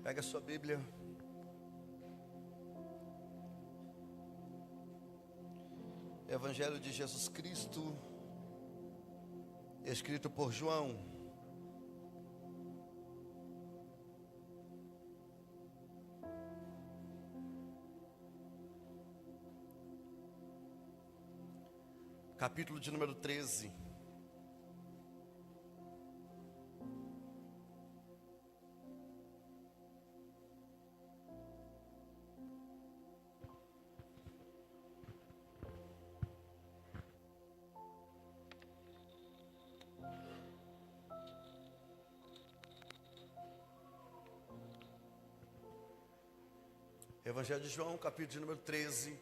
Pega a sua Bíblia. Evangelho de Jesus Cristo, escrito por João. Capítulo de número 13. Evangelho de João, capítulo de número 13.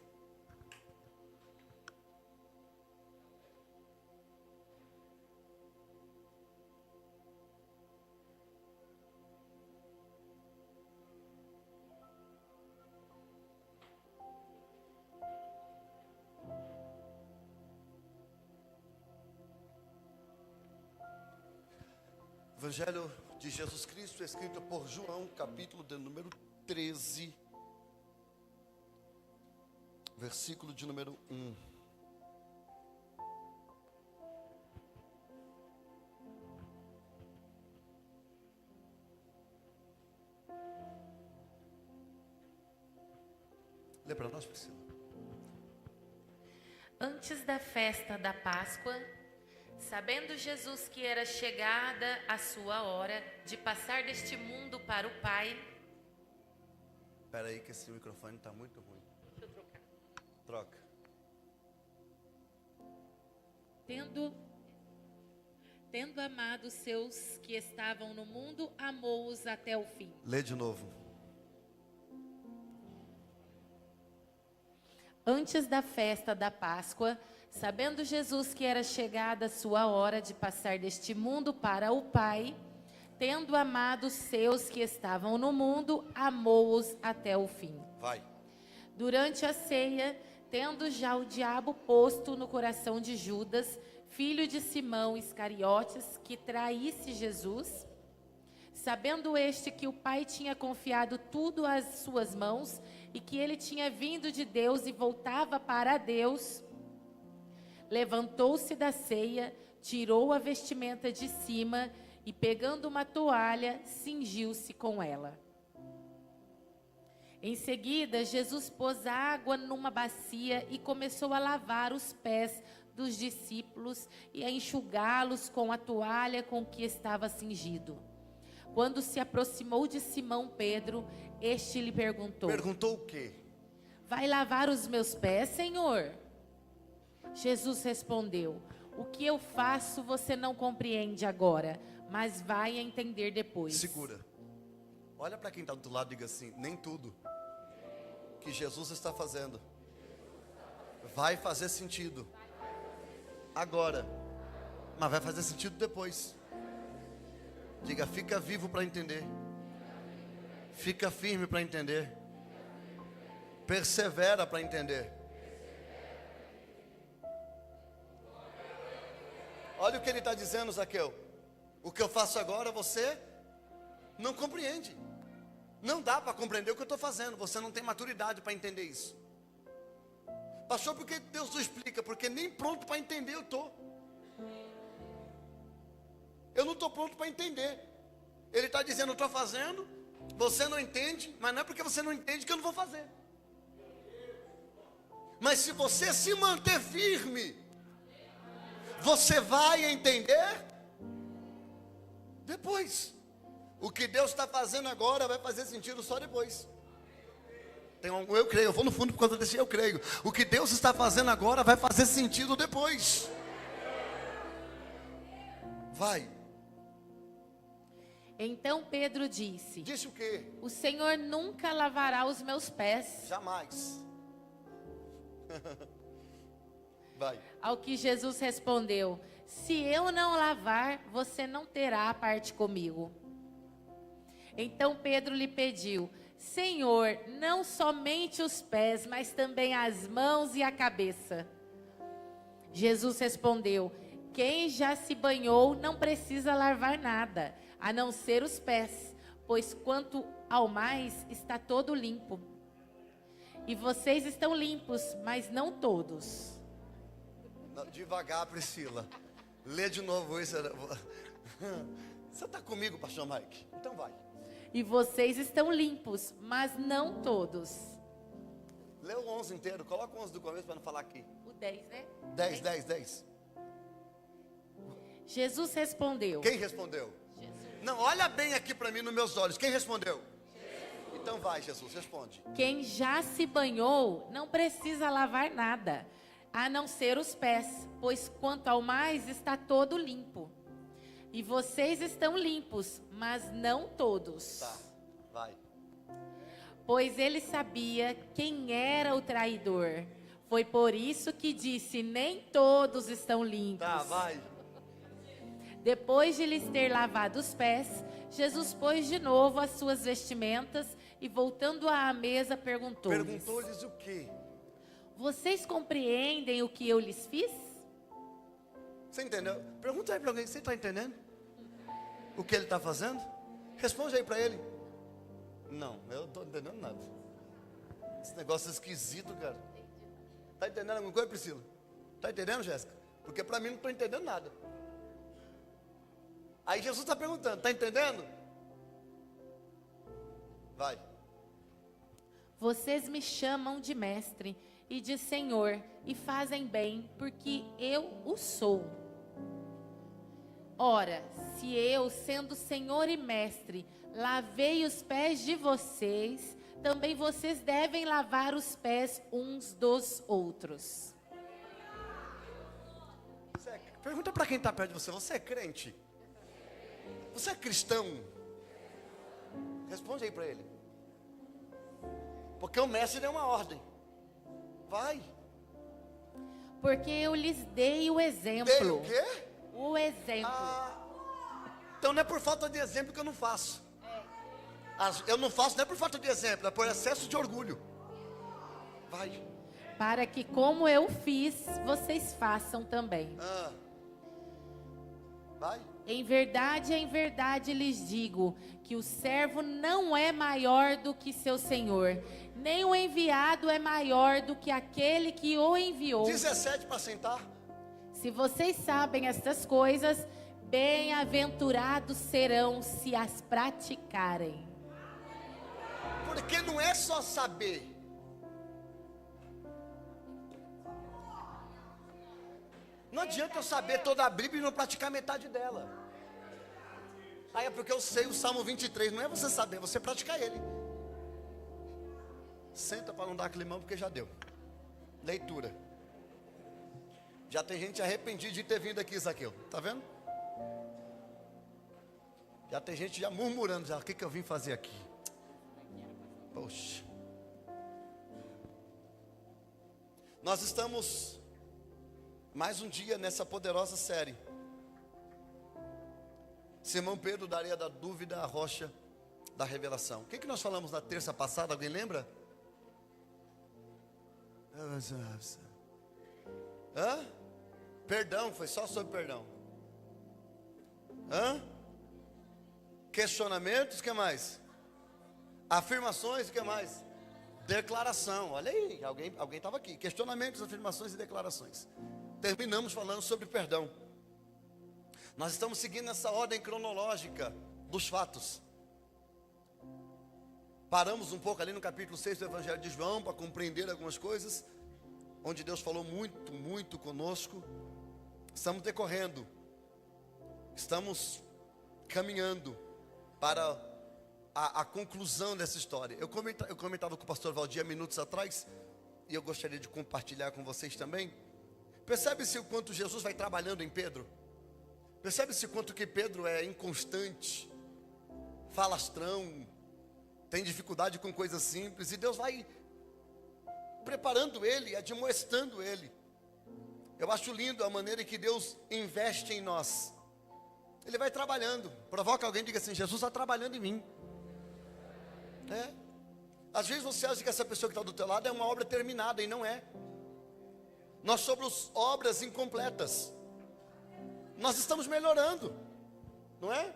Evangelho de Jesus Cristo, escrito por João, capítulo de número 13. Versículo de número 1. Lê para nós, Priscila. Antes da festa da Páscoa, sabendo Jesus que era chegada a sua hora de passar deste mundo para o Pai. Espera aí que esse microfone está muito ruim. Deixa eu trocar. Troca. Tendo amado os seus que estavam no mundo, amou-os até o fim. Lê de novo. Antes da festa da Páscoa, sabendo Jesus que era chegada a sua hora de passar deste mundo para o Pai, tendo amado os seus que estavam no mundo, amou-os até o fim. Vai. Durante a ceia, tendo já o diabo posto no coração de Judas, filho de Simão Iscariotes, que traísse Jesus, sabendo este que o Pai tinha confiado tudo às suas mãos e que ele tinha vindo de Deus e voltava para Deus, levantou-se da ceia, tirou a vestimenta de cima e, pegando uma toalha, cingiu-se com ela. Em seguida, Jesus pôs água numa bacia e começou a lavar os pés dos discípulos e a enxugá-los com a toalha com que estava cingido. Quando se aproximou de Simão Pedro, este lhe perguntou: Perguntou o quê? Vai lavar os meus pés, Senhor? Jesus respondeu: O que eu faço você não compreende agora, mas vai entender depois. Segura. Olha para quem está do lado e diga assim: nem tudo que Jesus está fazendo vai fazer sentido agora, mas vai fazer sentido depois. Diga: fica vivo para entender, fica firme para entender, persevera para entender. Olha o que ele está dizendo, Zaqueu. O que eu faço agora você não compreende. Não dá para compreender o que eu estou fazendo. Você não tem maturidade para entender isso. Pastor, por que Deus não explica? Porque nem pronto para entender eu estou. Eu não estou pronto para entender. Ele está dizendo: eu estou fazendo, você não entende, mas não é porque você não entende que eu não vou fazer. Mas se você se manter firme, você vai entender depois. O que Deus está fazendo agora vai fazer sentido só depois. Eu creio, eu vou no fundo por causa desse eu creio. O que Deus está fazendo agora vai fazer sentido depois. Vai. Então Pedro disse: Disse o quê? O Senhor nunca lavará os meus pés. Jamais. Vai. Ao que Jesus respondeu: Se eu não lavar, você não terá parte comigo. Então Pedro lhe pediu: Senhor, não somente os pés, mas também as mãos e a cabeça. Jesus respondeu: Quem já se banhou não precisa lavar nada, a não ser os pés, pois quanto ao mais está todo limpo. E vocês estão limpos, mas não todos. Não, devagar, Priscila. Lê de novo isso. Você está comigo, pastor Mike? Então vai. E vocês estão limpos, mas não todos. Lê o 11 inteiro, coloca o 11 do começo para não falar aqui. O 10, né? 10. Jesus respondeu. Quem respondeu? Jesus. Não, olha bem aqui para mim nos meus olhos. Quem respondeu? Jesus. Então vai, Jesus, responde. Quem já se banhou não precisa lavar nada, a não ser os pés, pois quanto ao mais está todo limpo. E vocês estão limpos, mas não todos. Tá, vai. Pois ele sabia quem era o traidor. Foi por isso que disse: nem todos estão limpos. Tá, vai. Depois de lhes ter lavado os pés, Jesus pôs de novo as suas vestimentas e, voltando à mesa, perguntou-lhes: Perguntou-lhes o quê? Vocês compreendem o que eu lhes fiz? Você entendeu? Pergunta aí para alguém, você está entendendo? O que ele está fazendo? Responde aí para ele. Não, eu não estou entendendo nada. Esse negócio é esquisito, cara. Está entendendo alguma coisa, Priscila? Está entendendo, Jéssica? Porque para mim não estou entendendo nada. Aí Jesus está perguntando, está entendendo? Vai. Vocês me chamam de mestre e de senhor, e fazem bem, porque eu o sou. Ora, se eu, sendo senhor e mestre, lavei os pés de vocês, também vocês devem lavar os pés uns dos outros. Pergunta para quem está perto de você, você é crente? Você é cristão? Responde aí para ele. Porque o mestre deu uma ordem. Vai. Porque eu lhes dei o exemplo. Dei o quê? O exemplo. Então não é por falta de exemplo que eu não faço. Eu não faço não é por falta de exemplo, é por excesso de orgulho. Vai. Para que como eu fiz, vocês façam também. Vai. Em verdade lhes digo que o servo não é maior do que seu senhor, nem o enviado é maior do que aquele que o enviou. 17 para sentar. Se vocês sabem estas coisas, bem-aventurados serão se as praticarem. Porque não é só saber. Não adianta eu saber toda a Bíblia e não praticar metade dela. Aí é porque eu sei o Salmo 23. Não é você saber, é você praticar ele. Senta para não dar climão porque já deu. Leitura. Já tem gente arrependida de ter vindo aqui, Zaqueu. Tá vendo? Já tem gente já murmurando. Já, o que eu vim fazer aqui? Poxa. Nós estamos mais um dia nessa poderosa série. Simão Pedro, da areia da dúvida, a rocha da revelação. O que nós falamos na terça passada? Alguém lembra? Perdão, foi só sobre perdão. Questionamentos, o que mais? Afirmações, o que mais? Declaração, olha aí, alguém estava aqui. Questionamentos, afirmações e declarações. Terminamos falando sobre perdão. Nós estamos seguindo essa ordem cronológica dos fatos. Paramos um pouco ali no capítulo 6 do Evangelho de João para compreender algumas coisas, onde Deus falou muito conosco. Estamos decorrendo, estamos caminhando para a conclusão dessa história. Eu comentava com o pastor Valdir há minutos atrás, e eu gostaria de compartilhar com vocês também. Percebe-se o quanto Jesus vai trabalhando em Pedro? Percebe-se o quanto que Pedro é inconstante, falastrão, tem dificuldade com coisas simples, e Deus vai preparando ele, admoestando ele. Eu acho lindo a maneira em que Deus investe em nós. Ele vai trabalhando. Provoca alguém e diga assim: Jesus está trabalhando em mim. Às vezes você acha que essa pessoa que está do teu lado é uma obra terminada, e não é. Nós somos obras incompletas. Nós estamos melhorando, não é?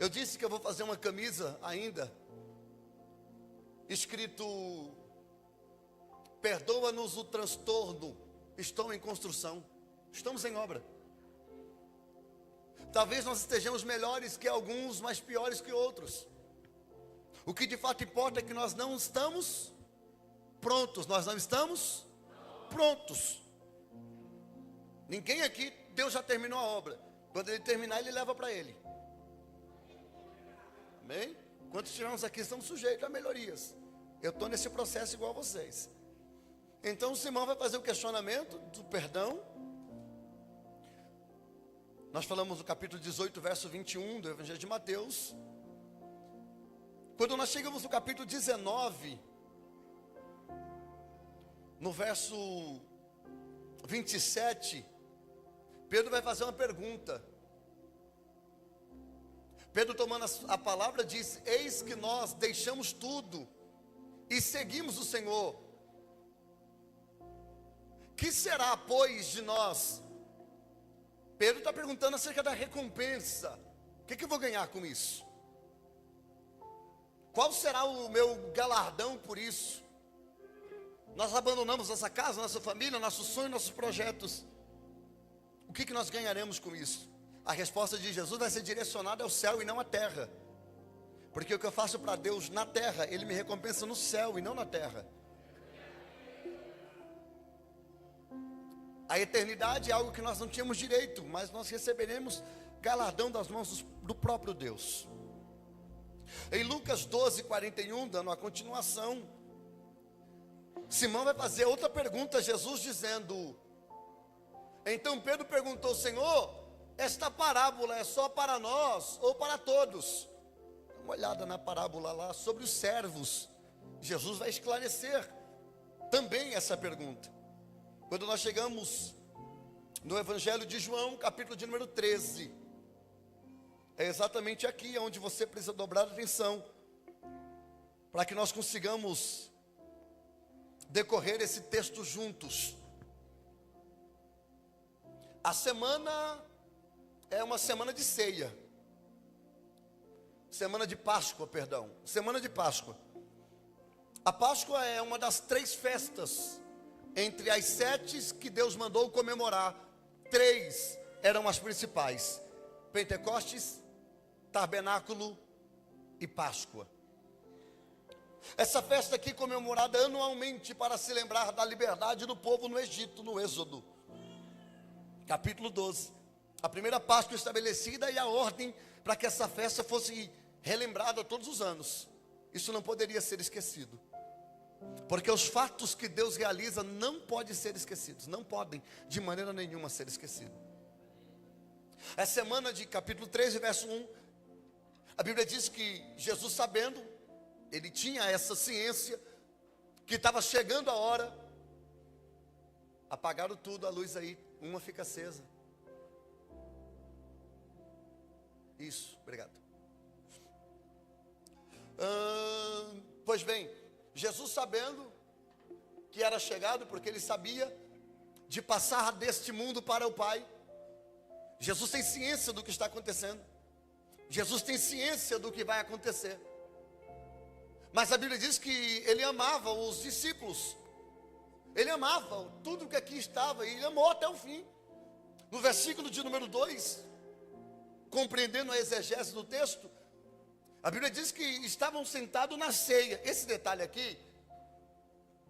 Eu disse que eu vou fazer uma camisa ainda, escrito: perdoa-nos o transtorno, estou em construção. Estamos em obra. Talvez nós estejamos melhores que alguns, mas piores que outros. O que de fato importa é que nós não estamos prontos. Nós não estamos prontos. Ninguém aqui, Deus já terminou a obra. Quando Ele terminar, Ele leva para Ele. Amém? Quando estivermos aqui, estamos sujeitos a melhorias. Eu estou nesse processo igual a vocês. Então o Simão vai fazer o questionamento do perdão. Nós falamos no capítulo 18, verso 21 do Evangelho de Mateus. Quando nós chegamos no capítulo 19, no verso 27, Pedro vai fazer uma pergunta. Pedro, tomando a palavra, diz: eis que nós deixamos tudo e seguimos o Senhor. Que será, pois, de nós? Pedro está perguntando acerca da recompensa. O que eu vou ganhar com isso? Qual será o meu galardão por isso? Nós abandonamos nossa casa, nossa família, nossos sonhos, nossos projetos. O que nós ganharemos com isso? A resposta de Jesus vai ser direcionada ao céu e não à terra. Porque o que eu faço para Deus na terra, Ele me recompensa no céu e não na terra. A eternidade é algo que nós não tínhamos direito, mas nós receberemos galardão das mãos do próprio Deus. Em Lucas 12, 41, dando a continuação, Simão vai fazer outra pergunta a Jesus, dizendo: então Pedro perguntou: Senhor, esta parábola é só para nós ou para todos? Dá uma olhada na parábola lá sobre os servos. Jesus vai esclarecer também essa pergunta. Quando nós chegamos no Evangelho de João, capítulo de número 13, é exatamente aqui onde você precisa dobrar a atenção, para que nós consigamos decorrer esse texto juntos. A semana é uma semana de ceia, semana de Páscoa, perdão, semana de Páscoa. A Páscoa é uma das 3 festas entre as 7 que Deus mandou comemorar. 3 eram as principais: Pentecostes, Tabernáculo e Páscoa. Essa festa aqui comemorada anualmente para se lembrar da liberdade do povo no Egito, no Êxodo, capítulo 12. A primeira Páscoa estabelecida e a ordem para que essa festa fosse relembrada todos os anos. Isso não poderia ser esquecido, porque os fatos que Deus realiza não podem ser esquecidos, não podem de maneira nenhuma ser esquecidos. A semana de capítulo 13, verso 1, a Bíblia diz que Jesus, sabendo, Ele tinha essa ciência, que estava chegando a hora, apagaram tudo, a luz aí, uma fica acesa. Isso, obrigado. Pois bem, Jesus, sabendo que era chegado, porque Ele sabia de passar deste mundo para o Pai. Jesus tem ciência do que está acontecendo. Jesus tem ciência do que vai acontecer. Mas a Bíblia diz que Ele amava os discípulos. Ele amava tudo que aqui estava e Ele amou até o fim. No versículo de número 2, compreendendo a exegese do texto, a Bíblia diz que estavam sentados na ceia. Esse detalhe aqui,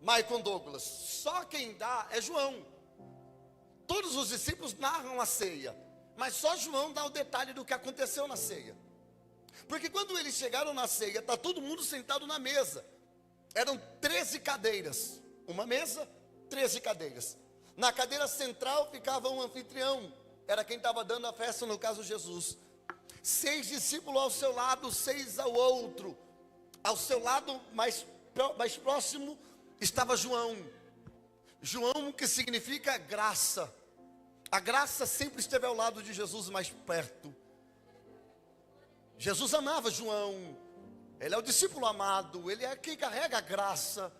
Michael Douglas, só quem dá é João. Todos os discípulos narram a ceia, mas só João dá o detalhe do que aconteceu na ceia. Porque quando eles chegaram na ceia, está todo mundo sentado na mesa. Eram 13 cadeiras, uma mesa, 13 cadeiras. Na cadeira central ficava um anfitrião, era quem estava dando a festa, no caso Jesus. 6 discípulos ao seu lado, 6 ao outro. Ao seu lado mais próximo estava João. João, que significa graça. A graça sempre esteve ao lado de Jesus, mais perto. Jesus amava João. Ele é o discípulo amado, ele é quem carrega a graça.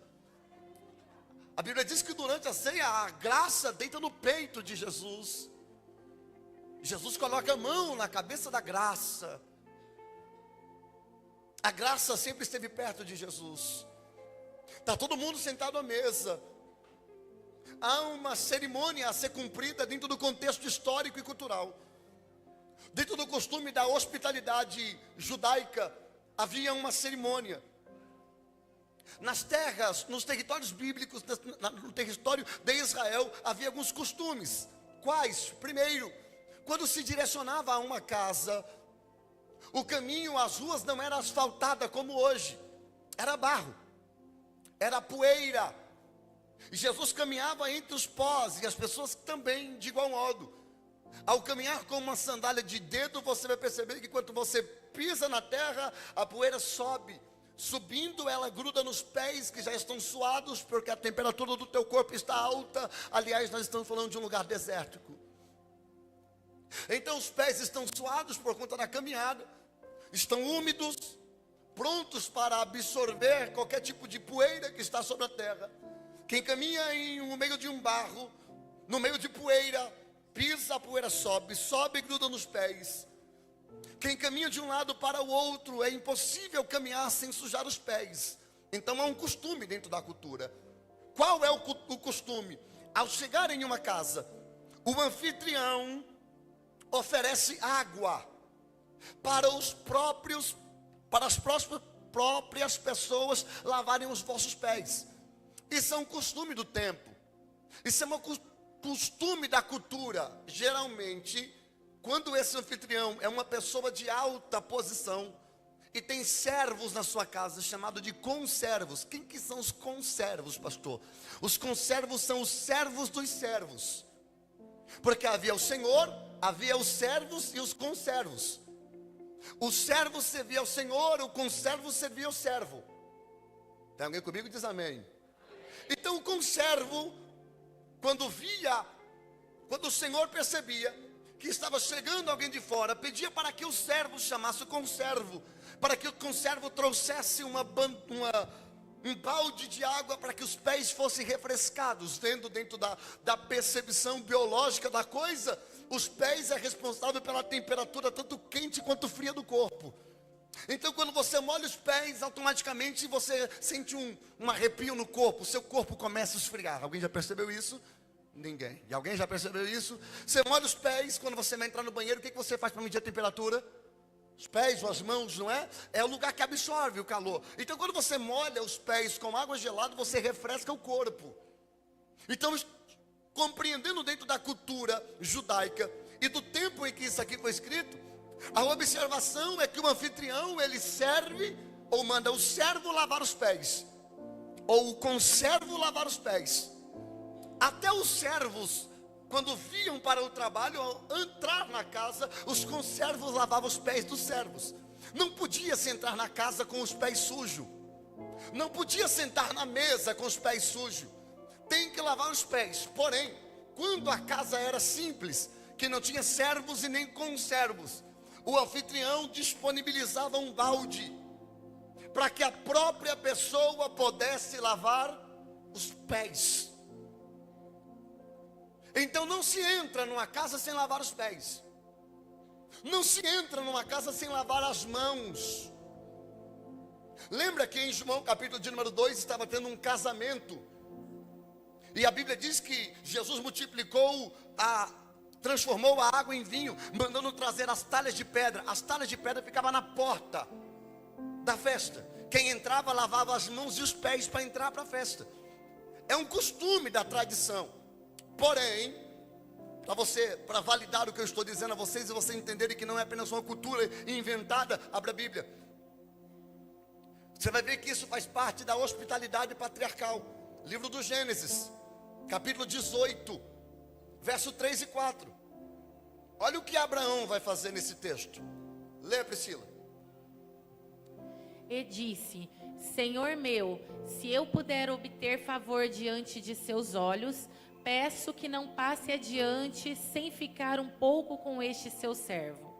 A Bíblia diz que durante a ceia, a graça deita no peito de Jesus. Jesus coloca a mão na cabeça da graça. A graça sempre esteve perto de Jesus. Está todo mundo sentado à mesa. Há uma cerimônia a ser cumprida dentro do contexto histórico e cultural. Dentro do costume da hospitalidade judaica, havia uma cerimônia. Nas terras, nos territórios bíblicos, no território de Israel, havia alguns costumes. Quais? Primeiro, quando se direcionava a uma casa, o caminho, as ruas não era asfaltada como hoje. Era barro, era poeira. E Jesus caminhava entre os pós, e as pessoas também, de igual modo. Ao caminhar com uma sandália de dedo, você vai perceber que quando você pisa na terra, a poeira sobe. Subindo, ela gruda nos pés que já estão suados, porque a temperatura do teu corpo está alta. Aliás, nós estamos falando de um lugar desértico. Então os pés estão suados por conta da caminhada. Estão úmidos, prontos para absorver qualquer tipo de poeira que está sobre a terra. Quem caminha no meio de um barro, no meio de poeira, pisa, a poeira sobe, sobe e gruda nos pés. Quem caminha de um lado para o outro, é impossível caminhar sem sujar os pés. Então há um costume dentro da cultura. Qual é o costume? Ao chegar em uma casa, o anfitrião oferece água para as próprias pessoas lavarem os vossos pés. Isso é um costume do tempo. Isso é um costume da cultura. Geralmente, quando esse anfitrião é uma pessoa de alta posição e tem servos na sua casa, chamado de conservos. Quem que são os conservos, pastor? Os conservos são os servos dos servos. Porque havia o Senhor, havia os servos e os conservos. O servo servia ao Senhor, o conservo servia ao servo. Tem alguém comigo? Diz amém. Então o conservo, quando o Senhor percebia que estava chegando alguém de fora, pedia para que o servo chamasse o conservo, para que o conservo trouxesse um balde de água para que os pés fossem refrescados. Vendo dentro da percepção biológica da coisa, os pés é responsável pela temperatura tanto quente quanto fria do corpo. Então quando você molha os pés, automaticamente você sente um arrepio no corpo, o seu corpo começa a esfriar. Alguém já percebeu isso? Ninguém. E alguém já percebeu isso? Você molha os pés, quando você vai entrar no banheiro, o que você faz para medir a temperatura? Os pés ou as mãos, não é? É o lugar que absorve o calor. Então quando você molha os pés com água gelada, você refresca o corpo. Então, compreendendo dentro da cultura judaica e do tempo em que isso aqui foi escrito, a observação é que o anfitrião, ele serve ou manda o servo lavar os pés, ou o conservo lavar os pés. Até os servos, quando vinham para o trabalho, ao entrar na casa, os conservos lavavam os pés dos servos. Não podia se entrar na casa com os pés sujos. Não podia sentar na mesa com os pés sujos. Tem que lavar os pés. Porém, quando a casa era simples, que não tinha servos e nem conservos, o anfitrião disponibilizava um balde para que a própria pessoa pudesse lavar os pés. Então não se entra numa casa sem lavar os pés. Não se entra numa casa sem lavar as mãos. Lembra que em João capítulo de número 2 estava tendo um casamento. E a Bíblia diz que Jesus transformou a água em vinho, mandando trazer as talhas de pedra. As talhas de pedra ficavam na porta da festa. Quem entrava lavava as mãos e os pés para entrar para a festa. É um costume da tradição. Porém, para validar o que eu estou dizendo a vocês e vocês entenderem que não é apenas uma cultura inventada, abra a Bíblia. Você vai ver que isso faz parte da hospitalidade patriarcal. Livro do Gênesis, capítulo 18, verso 3 e 4. Olha o que Abraão vai fazer nesse texto. Lê, Priscila. E disse: Senhor meu, se eu puder obter favor diante de seus olhos, peço que não passe adiante sem ficar um pouco com este seu servo.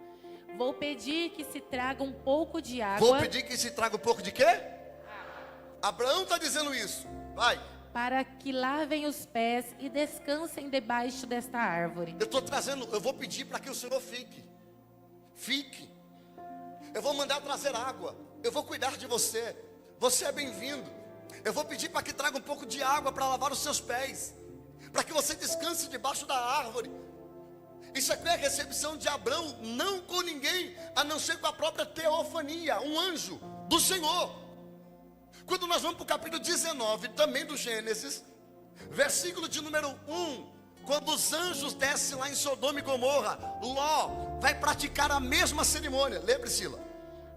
Vou pedir que se traga um pouco de água. Vou pedir que se traga um pouco de quê? Abraão está dizendo isso. Vai. Para que lavem os pés e descansem debaixo desta árvore. Eu vou pedir para que o Senhor fique. Fique. Eu vou mandar trazer água. Eu vou cuidar de você. Você é bem-vindo. Eu vou pedir para que traga um pouco de água para lavar os seus pés, para que você descanse debaixo da árvore. Isso aqui é a recepção de Abraão, não com ninguém, a não ser com a própria teofania, um anjo do Senhor. Quando nós vamos para o capítulo 19, também do Gênesis, versículo de número 1, quando os anjos descem lá em Sodoma e Gomorra, Ló vai praticar a mesma cerimônia. Lê, Priscila.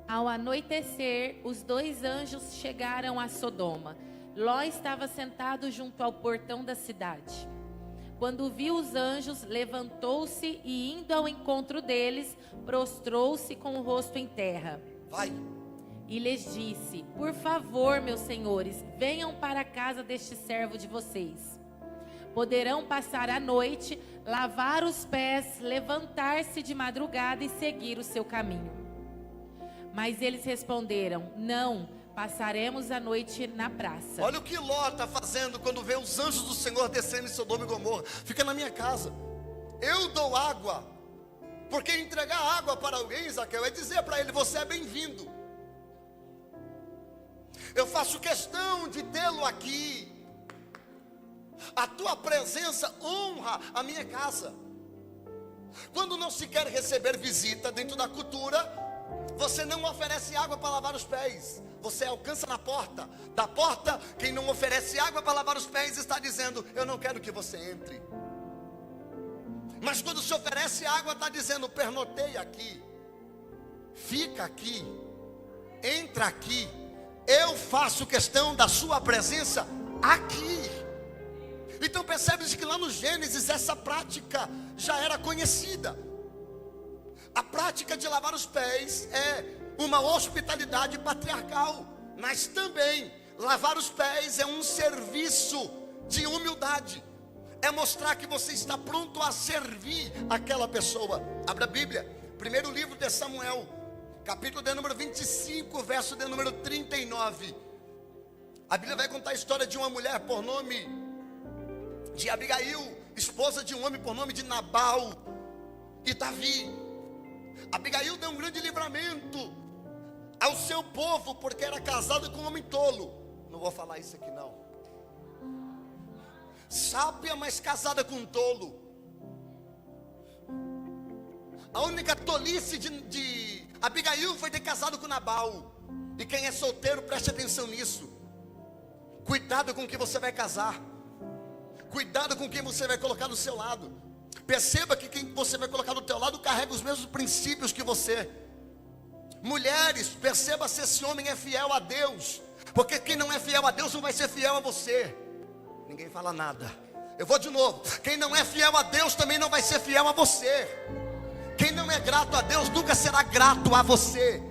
Ao anoitecer, os 2 anjos chegaram a Sodoma. Ló estava sentado junto ao portão da cidade. Quando viu os anjos, levantou-se e, indo ao encontro deles, prostrou-se com o rosto em terra. Vai. E lhes disse: por favor, meus senhores, venham para a casa deste servo de vocês. Poderão passar a noite, lavar os pés, levantar-se de madrugada e seguir o seu caminho. Mas eles responderam: não, passaremos a noite na praça. Olha o que Ló está fazendo quando vê os anjos do Senhor descendo em Sodoma e Gomorra. Fica na minha casa. Eu dou água. Porque entregar água para alguém, Zaqueu, é dizer para ele: você é bem-vindo. Eu faço questão de tê-lo aqui. A tua presença honra a minha casa. Quando não se quer receber visita dentro da cultura, você não oferece água para lavar os pés. Você alcança na porta. Da porta, quem não oferece água para lavar os pés está dizendo: eu não quero que você entre. Mas quando se oferece água, está dizendo: pernoteia aqui, fica aqui, entra aqui. Eu faço questão da sua presença aqui. Então percebe-se que lá no Gênesis essa prática já era conhecida. A prática de lavar os pés é uma hospitalidade patriarcal, mas também lavar os pés é um serviço de humildade. É mostrar que você está pronto a servir aquela pessoa. Abra a Bíblia, primeiro livro de Samuel, capítulo de número 25, verso de número 39. A Bíblia vai contar a história de uma mulher por nome de Abigail, esposa de um homem por nome de Nabal e Davi. Abigail deu um grande livramento ao seu povo, porque era casada com um homem tolo. Não vou falar isso aqui não. Sábia, mas casada com um tolo. A única tolice de Abigail foi ter casado com Nabal. E quem é solteiro, preste atenção nisso. Cuidado com quem você vai casar. Cuidado com quem você vai colocar do seu lado. Perceba que quem você vai colocar do teu lado carrega os mesmos princípios que você. Mulheres, perceba se esse homem é fiel a Deus. Porque quem não é fiel a Deus não vai ser fiel a você. Ninguém fala nada. Eu vou de novo. Quem não é fiel a Deus também não vai ser fiel a você. Quem não é grato a Deus nunca será grato a você.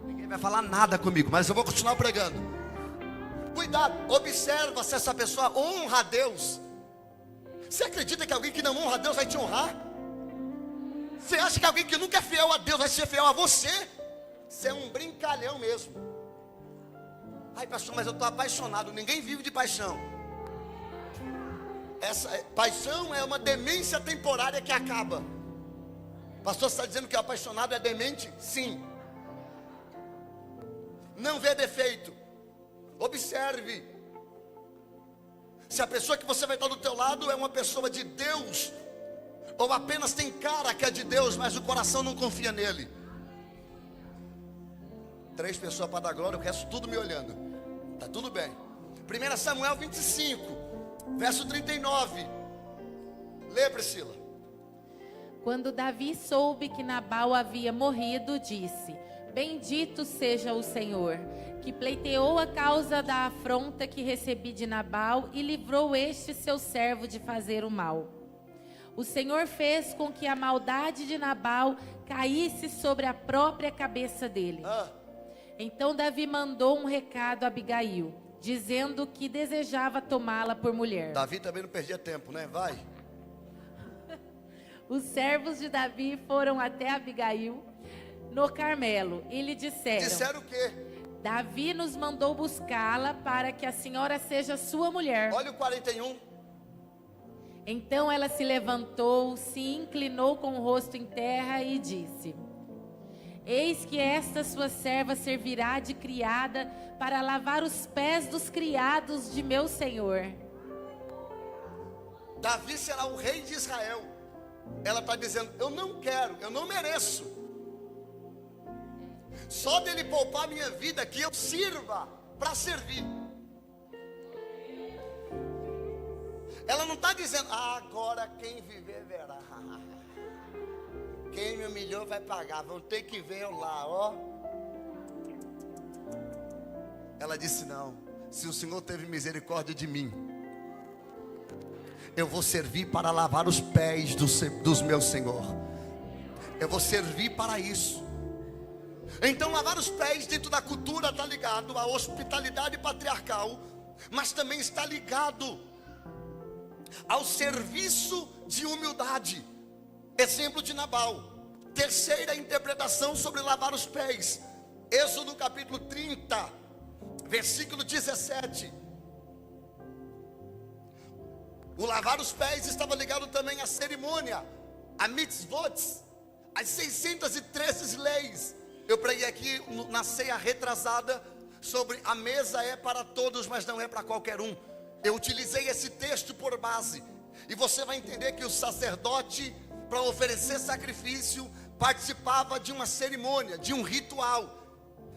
Ninguém vai falar nada comigo, mas eu vou continuar pregando. Cuidado, observa se essa pessoa honra a Deus. Você acredita que alguém que não honra a Deus vai te honrar? Você acha que alguém que nunca é fiel a Deus vai ser fiel a você? Você é um brincalhão mesmo. Ai, pastor, mas eu estou apaixonado. Ninguém vive de paixão. Essa paixão é uma demência temporária que acaba. Pastor, você está dizendo que o apaixonado é demente? Sim. Não vê defeito. Observe. Se a pessoa que você vai estar do teu lado é uma pessoa de Deus, ou apenas tem cara que é de Deus, mas o coração não confia nele. 3 pessoas para dar glória, o resto tudo me olhando. Está tudo bem. 1 Samuel 25, verso 39. Lê, Priscila. Quando Davi soube que Nabal havia morrido, disse: bendito seja o Senhor, que pleiteou a causa da afronta que recebi de Nabal e livrou este seu servo de fazer o mal. O Senhor fez com que a maldade de Nabal caísse sobre a própria cabeça dele. Então Davi mandou um recado a Abigail, dizendo que desejava tomá-la por mulher. Davi também não perdia tempo, né? Vai. Os servos de Davi foram até Abigail no Carmelo e lhe disseram: Disseram o quê? Davi nos mandou buscá-la para que a senhora seja sua mulher. Olha o 41. Então ela se levantou, se inclinou com o rosto em terra e disse: Eis que esta sua serva servirá de criada para lavar os pés dos criados de meu senhor. Davi será o rei de Israel. Ela está dizendo, eu não quero, eu não mereço. Só dele poupar minha vida que eu sirva para servir. Ela não está dizendo, agora quem viver verá. Quem me humilhou vai pagar, vão ter que ver eu lá, ó. Ela disse, não, se o Senhor teve misericórdia de mim, eu vou servir para lavar os pés dos meus Senhor. Eu vou servir para isso. Então lavar os pés dentro da cultura está ligado à hospitalidade patriarcal, mas também está ligado ao serviço de humildade. Exemplo de Nabal. Terceira interpretação sobre lavar os pés. Êxodo capítulo 30, versículo 17. O lavar os pés estava ligado também à cerimônia, a mitzvot, as 613 leis. Eu preguei aqui na ceia retrasada sobre a mesa é para todos, mas não é para qualquer um. Eu utilizei esse texto por base. E você vai entender que o sacerdote, para oferecer sacrifício, participava de uma cerimônia, de um ritual.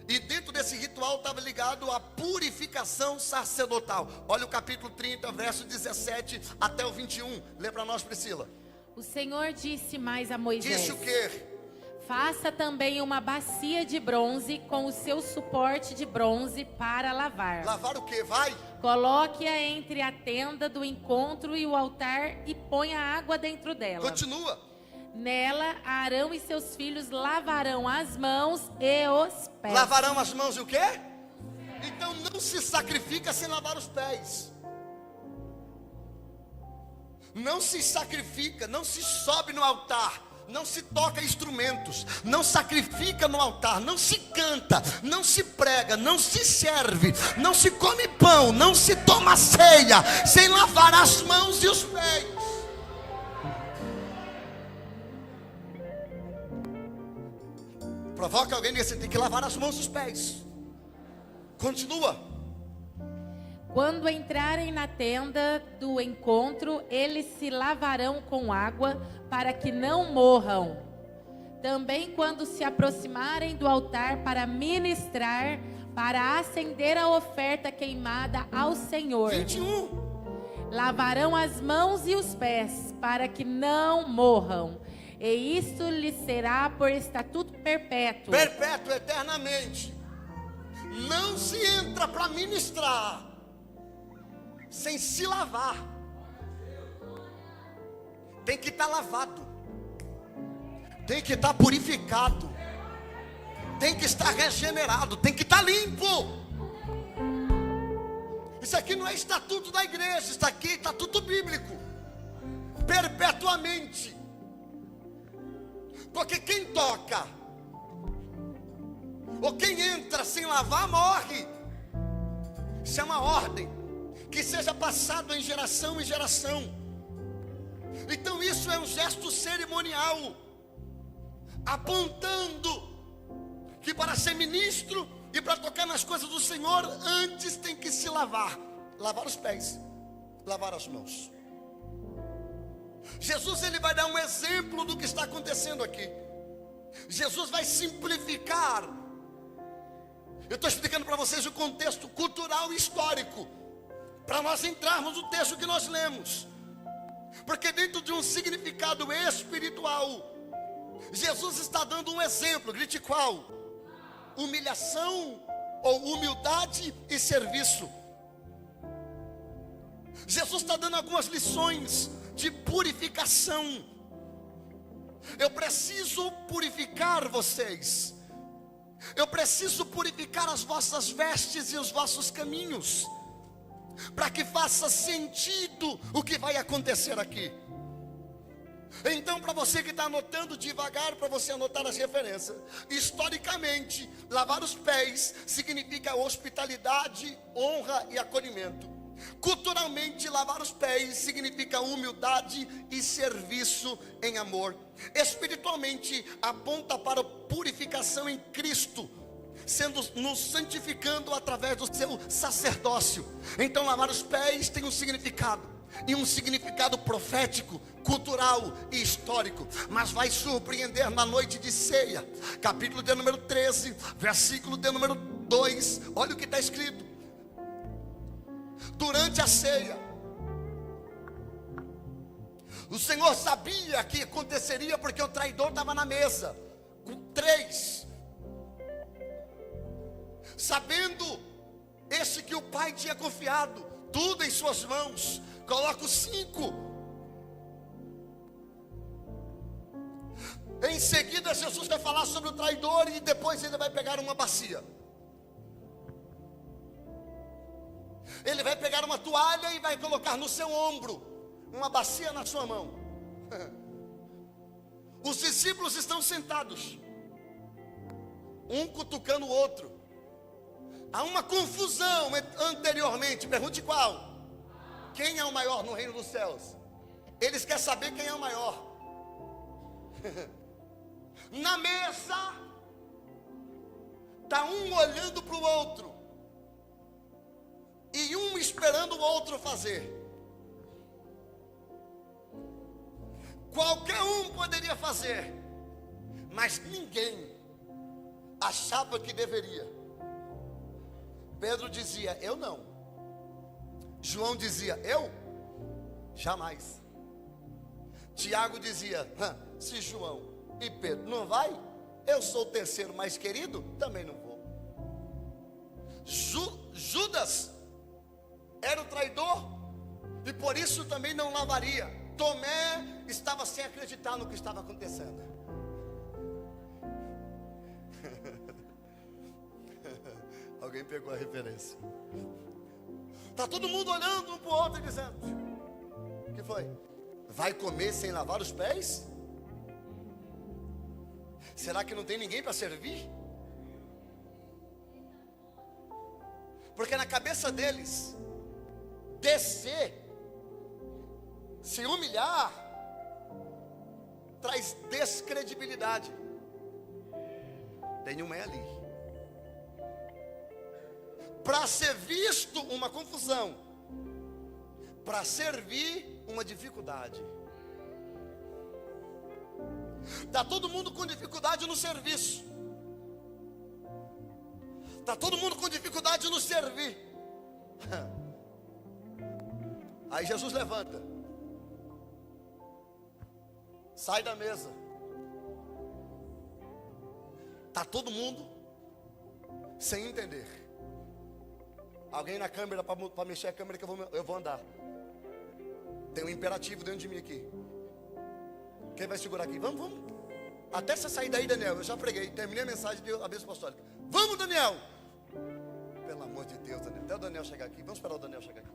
E dentro desse ritual estava ligado à purificação sacerdotal. Olha o capítulo 30, verso 17 até o 21. Lê para nós, Priscila. O Senhor disse mais a Moisés. Disse o quê? Faça também uma bacia de bronze com o seu suporte de bronze para lavar. Lavar o quê? Vai. Coloque-a entre a tenda do encontro e o altar e ponha água dentro dela. Continua. Nela, Arão e seus filhos lavarão as mãos e os pés. Lavarão as mãos e o quê? Então não se sacrifica sem lavar os pés. Não se sacrifica, não se sobe no altar, não se toca instrumentos, não sacrifica no altar, não se canta, não se prega, não se serve, não se come pão, não se toma ceia, sem lavar as mãos e os pés. Provoca alguém e diz, você tem que lavar as mãos e os pés. Continua. Quando entrarem na tenda do encontro, eles se lavarão com água para que não morram. Também quando se aproximarem do altar para ministrar, para acender a oferta queimada ao Senhor. 21. Lavarão as mãos e os pés para que não morram. E isto lhes será por estatuto perpétuo. Perpétuo, eternamente. Não se entra para ministrar sem se lavar. Tem que estar lavado, tem que estar purificado, tem que estar regenerado, tem que estar limpo. Isso aqui não é estatuto da igreja, isso aqui é estatuto bíblico. Perpetuamente. Porque quem toca ou quem entra sem lavar morre. Isso é uma ordem que seja passado em geração em geração. Então isso é um gesto cerimonial, apontando que para ser ministro e para tocar nas coisas do Senhor, antes tem que se lavar. Lavar os pés, lavar as mãos. Jesus, ele vai dar um exemplo do que está acontecendo aqui. Jesus vai simplificar. Eu estou explicando para vocês o contexto cultural e histórico, para nós entrarmos no texto que nós lemos. Porque dentro de um significado espiritual, Jesus está dando um exemplo. Grite qual? Humilhação ou humildade e serviço. Jesus está dando algumas lições de purificação. Eu preciso purificar vocês. Eu preciso purificar as vossas vestes e os vossos caminhos, para que faça sentido o que vai acontecer aqui. Então, para você que está anotando devagar, para você anotar as referências. Historicamente, lavar os pés significa hospitalidade, honra e acolhimento. Culturalmente, lavar os pés significa humildade e serviço em amor. Espiritualmente, aponta para a purificação em Cristo, nos santificando através do seu sacerdócio. Então, lavar os pés tem um significado, e um significado profético, cultural e histórico. Mas vai surpreender na noite de ceia, capítulo de número 13, versículo de número 2. Olha o que está escrito. Durante a ceia, o Senhor sabia que aconteceria, porque o traidor estava na mesa com 3. Sabendo esse que o Pai tinha confiado tudo em suas mãos, coloca os 5. Em seguida, Jesus vai falar sobre o traidor, e depois ele vai pegar uma bacia. Ele vai pegar uma toalha e vai colocar no seu ombro, uma bacia na sua mão. Os discípulos estão sentados, um cutucando o outro. Há uma confusão anteriormente. Pergunte qual? Quem é o maior no reino dos céus? Eles querem saber quem é o maior. Na mesa, está um olhando para o outro, e um esperando o outro fazer. Qualquer um poderia fazer, mas ninguém achava que deveria. Pedro dizia: eu não. João dizia: eu? Jamais. Tiago dizia: se João e Pedro não vai, eu sou o terceiro mais querido, também não vou. Judas era o traidor, e por isso também não lavaria. Tomé estava sem acreditar no que estava acontecendo. Alguém pegou a referência. Está todo mundo olhando um para o outro e dizendo: o que foi? Vai comer sem lavar os pés? Será que não tem ninguém para servir? Porque na cabeça deles, descer, se humilhar, traz descredibilidade. Tem um ali. Para ser visto, uma confusão. Para servir, uma dificuldade. Está todo mundo com dificuldade no serviço. Está todo mundo com dificuldade no servir. Aí Jesus levanta, sai da mesa. Está todo mundo sem entender. Alguém na câmera para mexer a câmera, que eu vou andar. Tem um imperativo dentro de mim aqui. Quem vai segurar aqui? Vamos. Até você sair daí, Daniel. Eu já preguei, terminei a mensagem de a bênção apostólica. Vamos, Daniel. Pelo amor de Deus, Daniel. Até o Daniel chegar aqui. Vamos esperar o Daniel chegar aqui.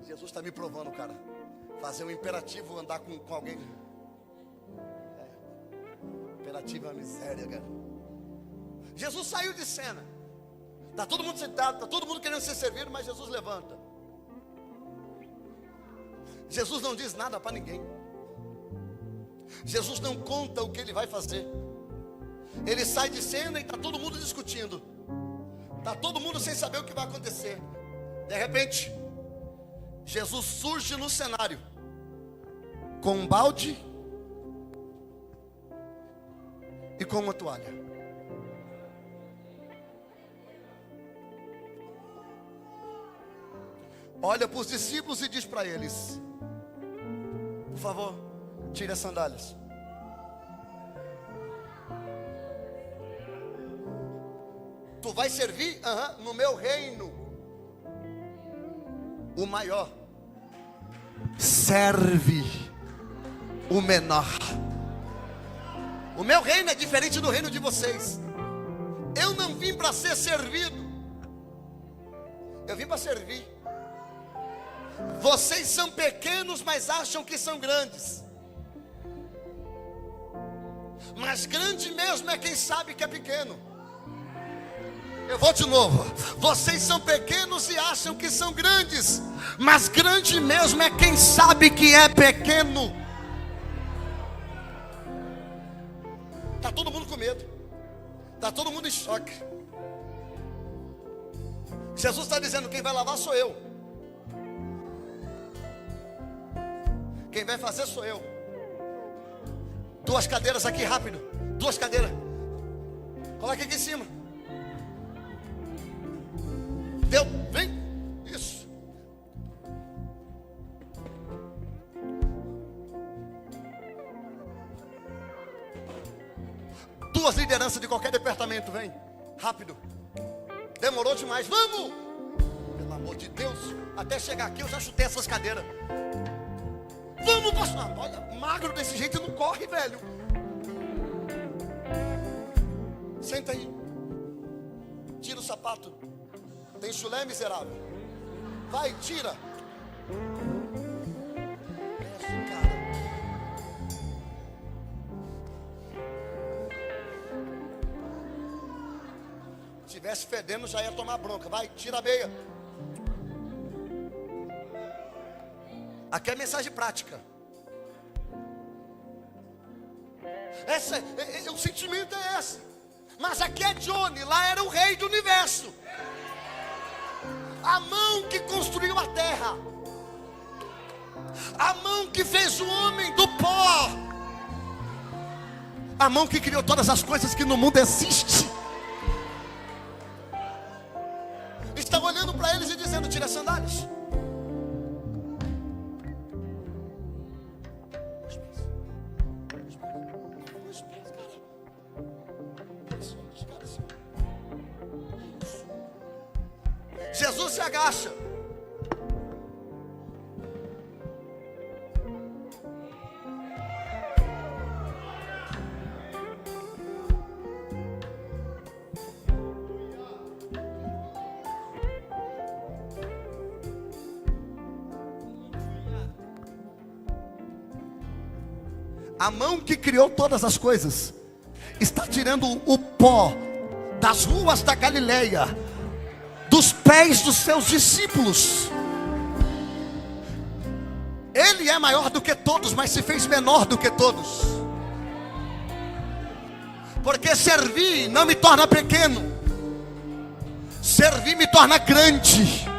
Jesus está me provando, cara. Fazer um imperativo, andar com alguém. Imperativo é uma miséria, cara. Jesus saiu de cena. Está todo mundo sentado, está todo mundo querendo ser servido, mas Jesus levanta. Jesus não diz nada para ninguém. Jesus não conta o que ele vai fazer. Ele sai de cena e está todo mundo discutindo. Está todo mundo sem saber o que vai acontecer. De repente, Jesus surge no cenário com um balde e com uma toalha. Olha para os discípulos e diz para eles: por favor, tire as sandálias. Tu vai servir? No meu reino, o maior serve o menor. O meu reino é diferente do reino de vocês. Eu não vim para ser servido, eu vim para servir. Vocês são pequenos, mas acham que são grandes. Mas grande mesmo é quem sabe que é pequeno. Eu vou de novo. Vocês são pequenos e acham que são grandes, mas grande mesmo é quem sabe que é pequeno. Está todo mundo com medo. Está todo mundo em choque. Jesus está dizendo: quem vai lavar sou eu. Quem vai fazer sou eu. 2 cadeiras aqui, rápido. 2 cadeiras. Coloque aqui em cima. Deu, vem. Isso. Duas lideranças de qualquer departamento, vem. Rápido. Demorou demais, vamos. Pelo amor de Deus. Até chegar aqui eu já chutei essas cadeiras. Vamos, pastor. Olha, magro desse jeito não corre, velho. Senta aí. Tira o sapato. Tem chulé, miserável? Vai, tira. Esse cara. Se tivesse fedendo, já ia tomar bronca. Vai, tira a meia. Aqui é mensagem prática. O sentimento é esse. Mas aqui é Johnny, lá era o rei do universo. A mão que construiu a terra. A mão que fez o homem do pó. A mão que criou todas as coisas que no mundo existem. Está olhando para eles e dizendo: tira as sandálias. Jesus se agacha. A mão que criou todas as coisas está tirando o pó das ruas da Galileia, dos pés dos seus discípulos. Ele é maior do que todos, mas se fez menor do que todos. Porque servir não me torna pequeno. Servir me torna grande.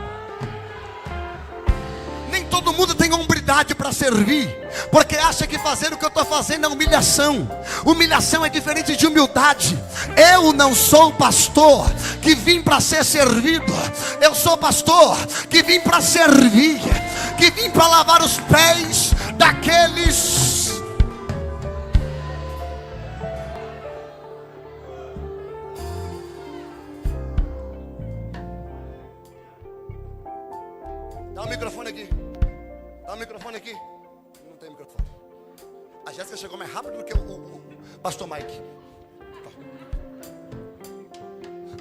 Nem todo mundo tem hombridade para servir, porque acha que fazer o que eu estou fazendo é humilhação. Humilhação é diferente de humildade. Eu não sou pastor que vim para ser servido. Eu sou pastor que vim para servir, que vim para lavar os pés daqueles. Dá o microfone aqui. Dá o microfone aqui. Não tem microfone. A Jéssica chegou mais rápido do que o pastor Mike.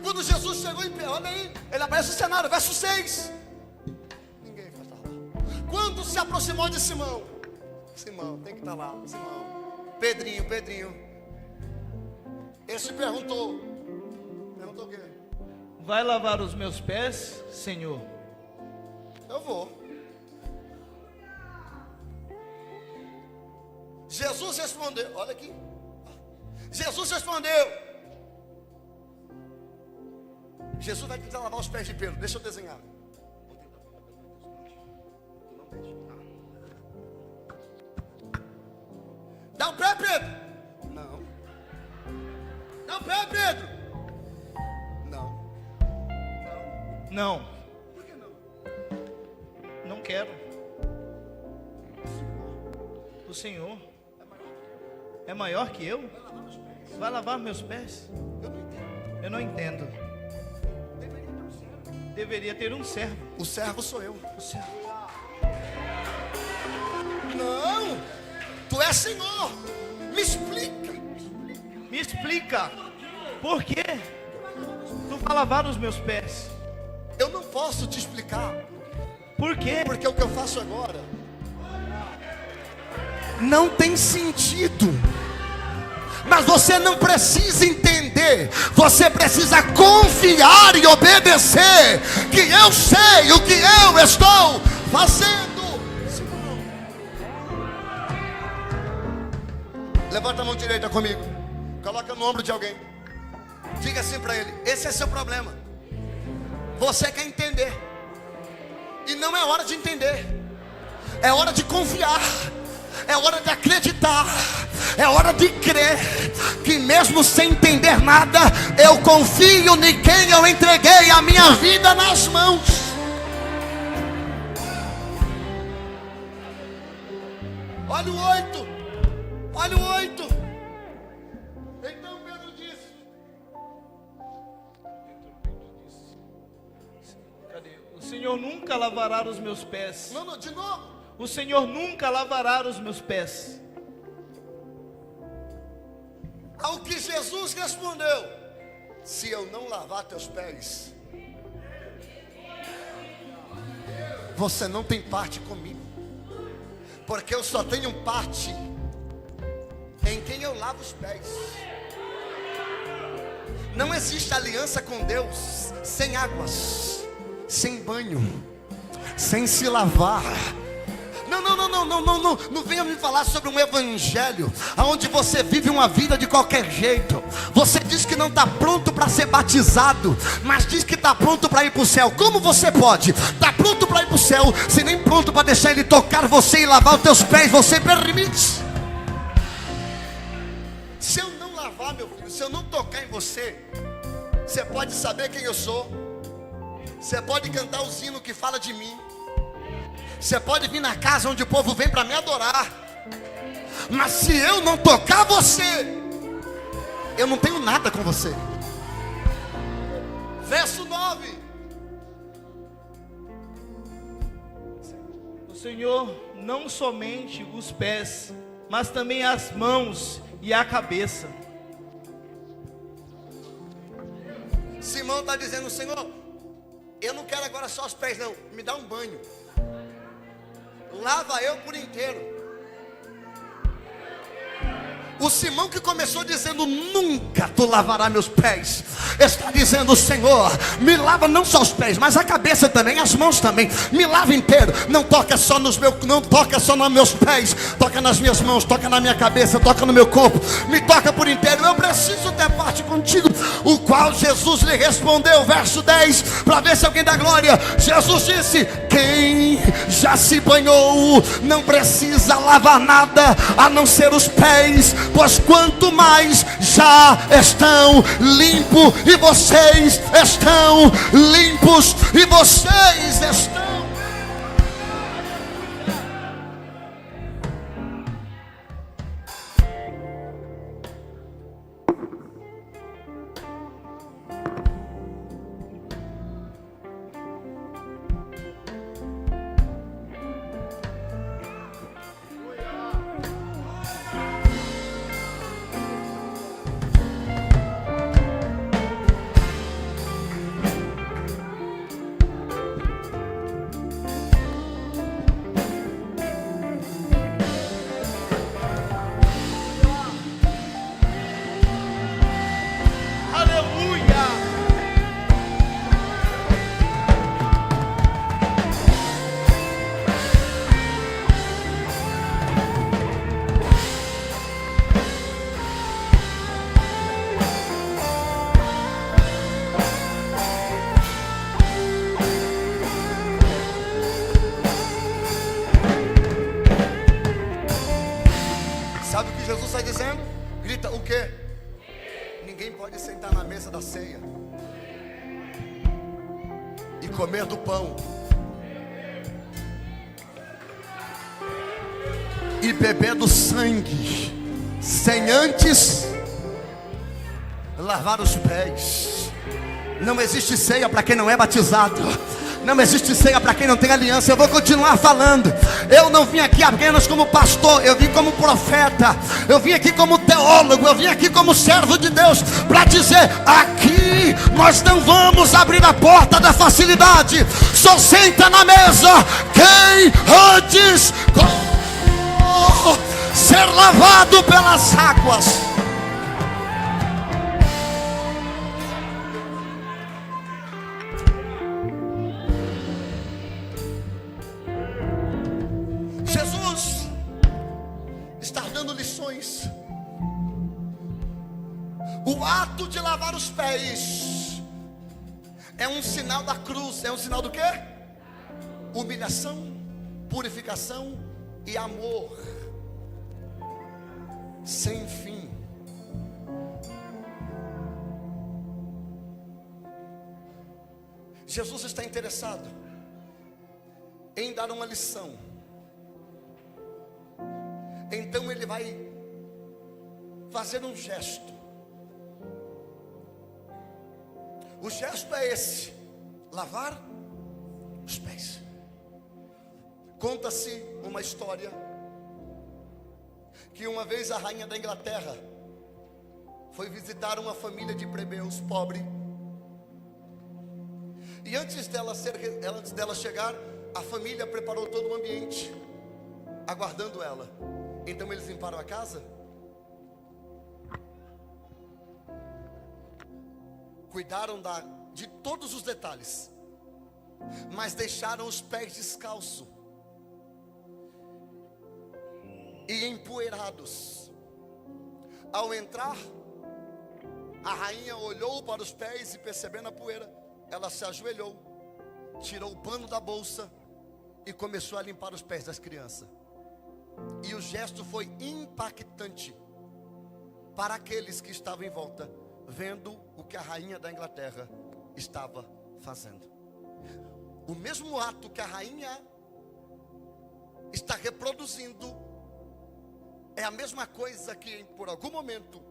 Quando Jesus chegou em pé, olha aí, ele aparece no cenário, verso 6. Ninguém vai estar lá. Quando se aproximou de Simão, Simão, tem que estar lá, Simão. Pedrinho. Esse perguntou o quê? Vai lavar os meus pés, Senhor? Eu vou. Jesus respondeu, olha aqui. Jesus respondeu. Jesus vai tentar lavar os pés de Pedro. Deixa eu desenhar. Dá o pé, Pedro. Não. Dá o pé, Pedro. Não. Não. Por que não? Não quero. O Senhor é maior que eu? Vai lavar meus pés? Eu não entendo. Deveria ter um servo. O servo sou eu. O servo. Não. Tu és Senhor. Me explica. Me explica. Por quê? Tu vai lavar os meus pés. Eu não posso te explicar. Por quê? Porque o que eu faço agora não tem sentido. Mas você não precisa entender, você precisa confiar e obedecer, que eu sei o que eu estou fazendo. Levanta a mão direita comigo, coloca no ombro de alguém, diga assim para ele: esse é seu problema. Você quer entender, e não é hora de entender, é hora de confiar, é hora de acreditar, é hora de crer, que mesmo sem entender nada, eu confio em quem eu entreguei a minha vida nas mãos. Olha o 8, olha o 8. Então Pedro disse: cadê? O Senhor nunca lavará os meus pés. Não, de novo. O Senhor nunca lavará os meus pés. Ao que Jesus respondeu: se eu não lavar teus pés, você não tem parte comigo, porque eu só tenho parte em quem eu lavo os pés. Não existe aliança com Deus sem águas, sem banho, sem se lavar. Não venha me falar sobre um evangelho onde você vive uma vida de qualquer jeito. Você diz que não está pronto para ser batizado, mas diz que está pronto para ir para o céu. Como você pode estar pronto para ir para o céu, se nem pronto para deixar Ele tocar você e lavar os teus pés você permite? Se eu não lavar, meu filho, se eu não tocar em você, você pode saber quem eu sou, você pode cantar os hinos que fala de mim, você pode vir na casa onde o povo vem para me adorar, mas se eu não tocar você, eu não tenho nada com você. Verso 9. O Senhor não somente os pés, mas também as mãos e a cabeça. Simão está dizendo: Senhor, eu não quero agora só os pés não, me dá um banho, lava eu por inteiro. O Simão que começou dizendo: nunca tu lavarás meus pés, está dizendo: Senhor, me lava não só os pés, mas a cabeça também, as mãos também, me lava inteiro. Não toca só nos meus pés, toca nas minhas mãos, toca na minha cabeça, toca no meu corpo, me toca por inteiro. Eu preciso ter parte contigo. O qual Jesus lhe respondeu, verso 10, para ver se alguém dá glória. Jesus disse: quem já se banhou não precisa lavar nada a não ser os pés, pois quanto mais já estão limpos, e vocês estão limpos, e vocês estão. Sabe o que Jesus está dizendo? Grita: o quê? Ninguém pode sentar na mesa da ceia e comer do pão e beber do sangue sem antes lavar os pés. Não existe ceia para quem não é batizado. Não existe ceia para quem não tem aliança. Eu vou continuar falando. Eu não vim aqui apenas como pastor, eu vim como profeta, eu vim aqui como teólogo, eu vim aqui como servo de Deus, para dizer: aqui nós não vamos abrir a porta da facilidade. Só senta na mesa quem antes ser lavado pelas águas. O ato de lavar os pés é um sinal da cruz. É um sinal do quê? Humilhação, purificação e amor sem fim. Jesus está interessado em dar uma lição. Então ele vai fazer um gesto. O gesto é esse: lavar os pés. Conta-se uma história que uma vez a rainha da Inglaterra foi visitar uma família de plebeus pobre. E antes dela chegar, a família preparou todo o ambiente, aguardando ela. Então eles limparam a casa, cuidaram de todos os detalhes, mas deixaram os pés descalços e empoeirados. Ao entrar, a rainha olhou para os pés e, percebendo a poeira, ela se ajoelhou, tirou o pano da bolsa e começou a limpar os pés das crianças. E o gesto foi impactante para aqueles que estavam em volta, vendo o que a rainha da Inglaterra estava fazendo. O mesmo ato que a rainha está reproduzindo é a mesma coisa que, por algum momento,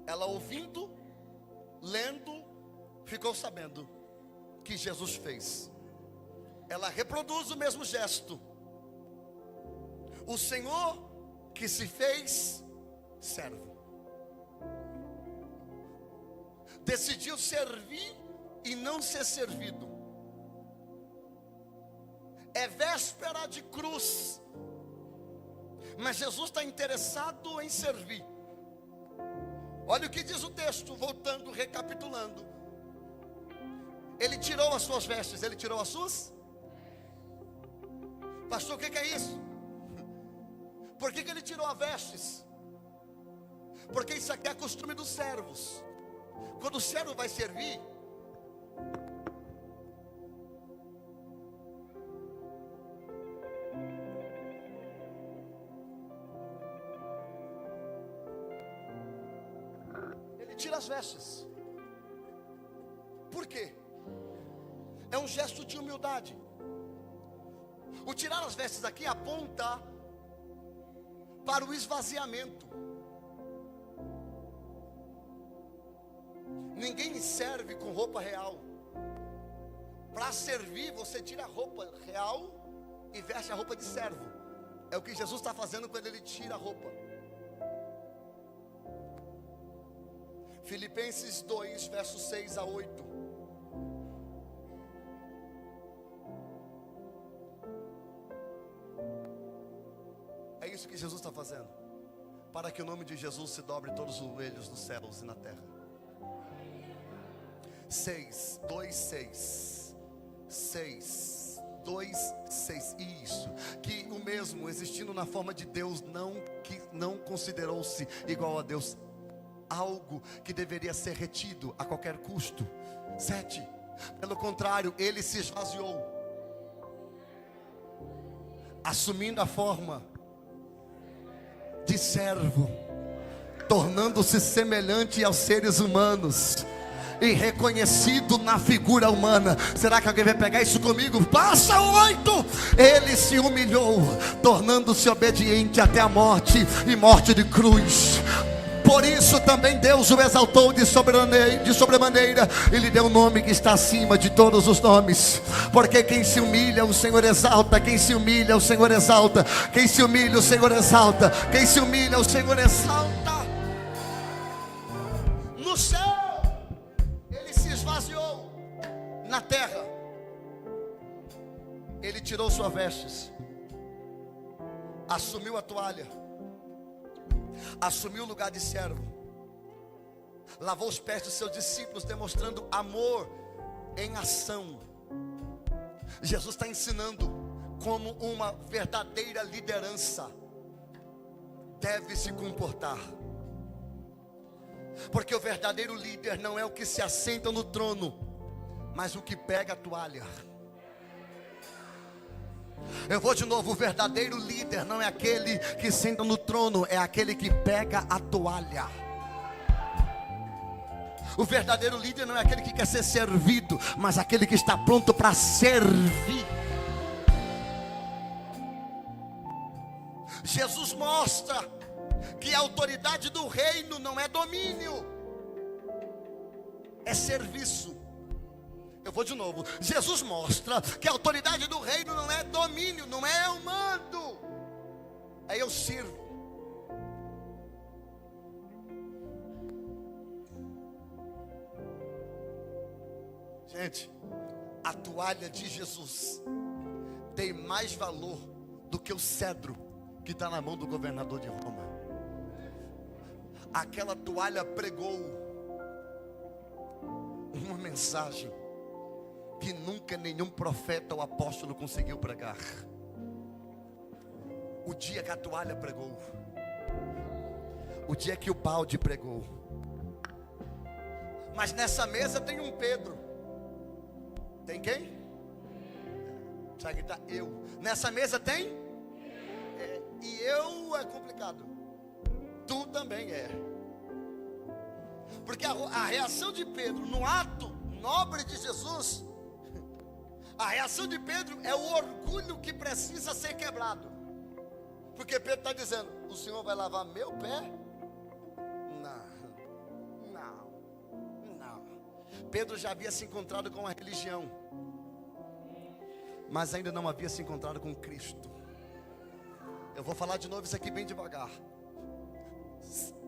ela ouvindo, lendo, ficou sabendo que Jesus fez. Ela reproduz o mesmo gesto. O Senhor que se fez servo decidiu servir e não ser servido. É véspera de cruz, mas Jesus está interessado em servir. Olha o que diz o texto, voltando, recapitulando. Ele tirou as suas vestes. Ele tirou as suas? Pastor, o que é isso? Por que ele tirou as vestes? Porque isso aqui é costume dos servos. Quando o servo vai servir, ele tira as vestes. Por quê? É um gesto de humildade. O tirar as vestes aqui aponta para o esvaziamento. Ninguém serve com roupa real. Para servir, você tira a roupa real e veste a roupa de servo. É o que Jesus está fazendo quando ele tira a roupa. Filipenses 2, versos 6 a 8. É isso que Jesus está fazendo. Para que o nome de Jesus se dobre todos os joelhos nos céus e na terra. 6, 2, 6. 6, 2, 6. Isso. Que o mesmo, existindo na forma de Deus, não considerou-se igual a Deus, algo que deveria ser retido a qualquer custo. 7. Pelo contrário, ele se esvaziou, assumindo a forma de servo, tornando-se semelhante aos seres humanos e reconhecido na figura humana. Será que alguém vai pegar isso comigo? Passa 8. Ele se humilhou, tornando-se obediente até a morte, e morte de cruz. Por isso também Deus o exaltou de sobremaneira e lhe deu um nome que está acima de todos os nomes. Porque quem se humilha, o Senhor exalta. Quem se humilha, o Senhor exalta. Quem se humilha, o Senhor exalta. Quem se humilha, o Senhor exalta. No céu, ele se esvaziou. Na terra, ele tirou suas vestes, assumiu a toalha, assumiu o lugar de servo, lavou os pés dos seus discípulos, demonstrando amor em ação. Jesus está ensinando como uma verdadeira liderança deve se comportar. Porque o verdadeiro líder não é o que se assenta no trono, mas o que pega a toalha. Eu vou de novo, o verdadeiro líder não é aquele que senta no trono, é aquele que pega a toalha. O verdadeiro líder não é aquele que quer ser servido, mas aquele que está pronto para servir. Jesus mostra que a autoridade do reino não é domínio, é serviço. Eu vou de novo. Jesus mostra que a autoridade do reino não é domínio, não é eu mando, é eu sirvo. Gente, a toalha de Jesus tem mais valor do que o cedro que está na mão do governador de Roma. Aquela toalha pregou uma mensagem que nunca nenhum profeta ou apóstolo conseguiu pregar. O dia que a toalha pregou, o dia que o balde pregou. Mas nessa mesa tem um Pedro. Tem quem? Sabe que tá eu. Nessa mesa tem? E eu é complicado. Tu também é. Porque a reação de Pedro no ato nobre de Jesus, a reação de Pedro é o orgulho que precisa ser quebrado. Porque Pedro está dizendo: o Senhor vai lavar meu pé? Não. Pedro já havia se encontrado com a religião, mas ainda não havia se encontrado com Cristo. Eu vou falar de novo isso aqui bem devagar.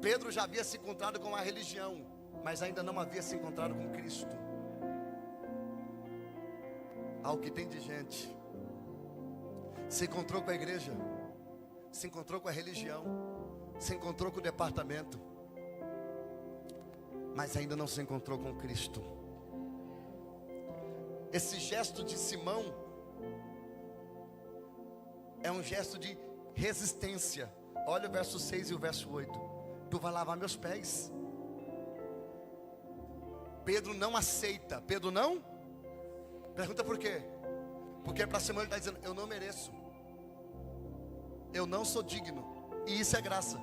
Pedro já havia se encontrado com a religião, mas ainda não havia se encontrado com Cristo. Ao que tem de gente, se encontrou com a igreja, se encontrou com a religião, se encontrou com o departamento, mas ainda não se encontrou com Cristo. Esse gesto de Simão é um gesto de resistência. Olha o verso 6 e o verso 8. Tu vai lavar meus pés. Pedro não aceita. Pedro não? Pergunta por quê? Porque para Simão ele está dizendo: eu não mereço, eu não sou digno. E isso é graça.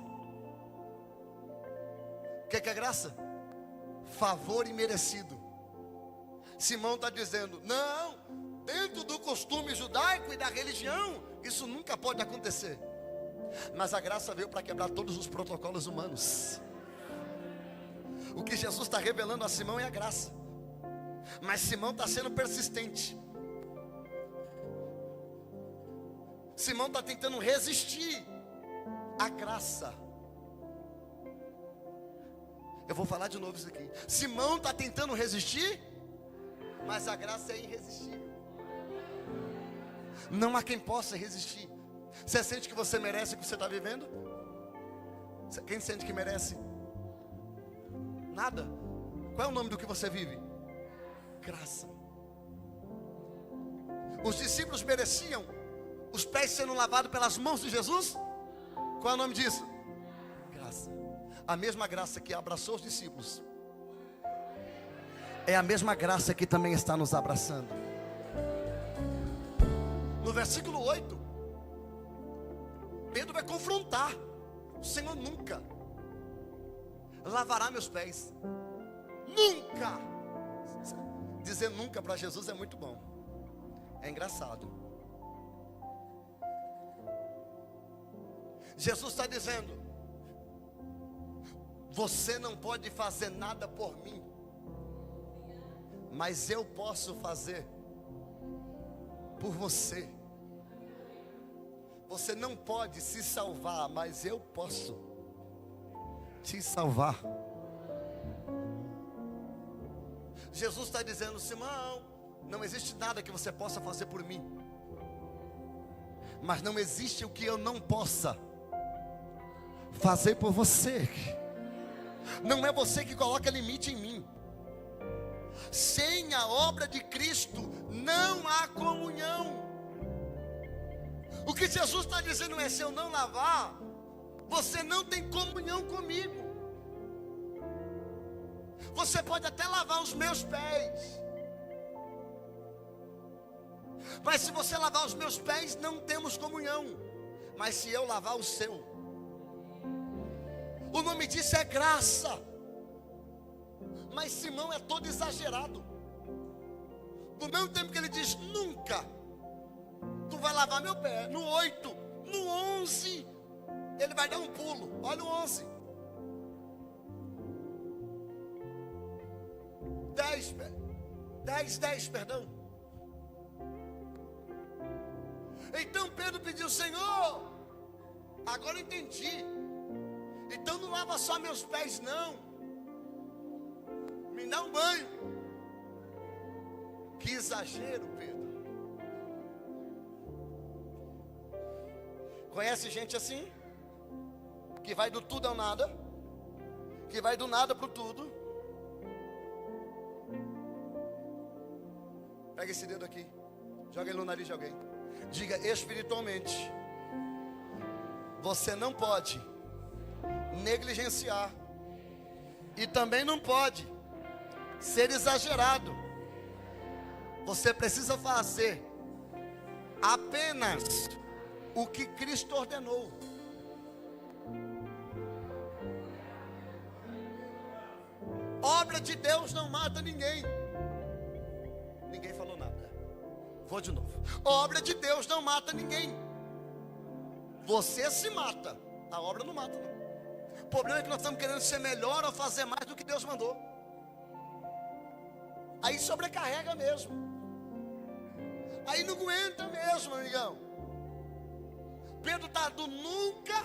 O que é graça? Favor imerecido. Simão está dizendo: não, dentro do costume judaico e da religião, isso nunca pode acontecer. Mas a graça veio para quebrar todos os protocolos humanos. O que Jesus está revelando a Simão é a graça. Mas Simão está sendo persistente. Simão está tentando resistir à graça. Eu vou falar de novo isso aqui. Simão está tentando resistir, mas a graça é irresistível. Não há quem possa resistir. Você sente que você merece o que você está vivendo? Quem sente que merece? Nada. Qual é o nome do que você vive? Graça. Os discípulos mereciam os pés sendo lavados pelas mãos de Jesus? Qual é o nome disso? Graça. A mesma graça que abraçou os discípulos é a mesma graça que também está nos abraçando. No versículo 8, Pedro vai confrontar: o Senhor nunca lavará meus pés. Nunca. Dizer nunca para Jesus é muito bom. É engraçado. Jesus está dizendo: você não pode fazer nada por mim, mas eu posso fazer por você. Você não pode se salvar, mas eu posso te salvar. Jesus está dizendo: Simão, não existe nada que você possa fazer por mim, mas não existe o que eu não possa fazer por você. Não é você que coloca limite em mim. Sem a obra de Cristo não há comunhão. O que Jesus está dizendo é: se eu não lavar, você não tem comunhão comigo. Você pode até lavar os meus pés, mas se você lavar os meus pés, não temos comunhão. Mas se eu lavar o seu, o nome disso é graça. Mas Simão é todo exagerado. No mesmo tempo que ele diz, nunca tu vai lavar meu pé. No 8, no 11, ele vai dar um pulo. Olha o 11. 10, perdão. Então Pedro pediu, Senhor, agora eu entendi. Então não lava só meus pés não, me dá um banho. Que exagero, Pedro. Conhece gente assim? Que vai do tudo ao nada, que vai do nada para o tudo. Pega esse dedo aqui, joga ele no nariz de alguém. Diga, espiritualmente, você não pode negligenciar e também não pode ser exagerado. Você precisa fazer apenas o que Cristo ordenou. Obra de Deus não mata ninguém. Ninguém falou nada. Vou de novo. Obra de Deus não mata ninguém. Você se mata. A obra não mata não. O problema é que nós estamos querendo ser melhor ou fazer mais do que Deus mandou. Aí sobrecarrega mesmo. Aí não aguenta mesmo, amigão. Pedro está do nunca.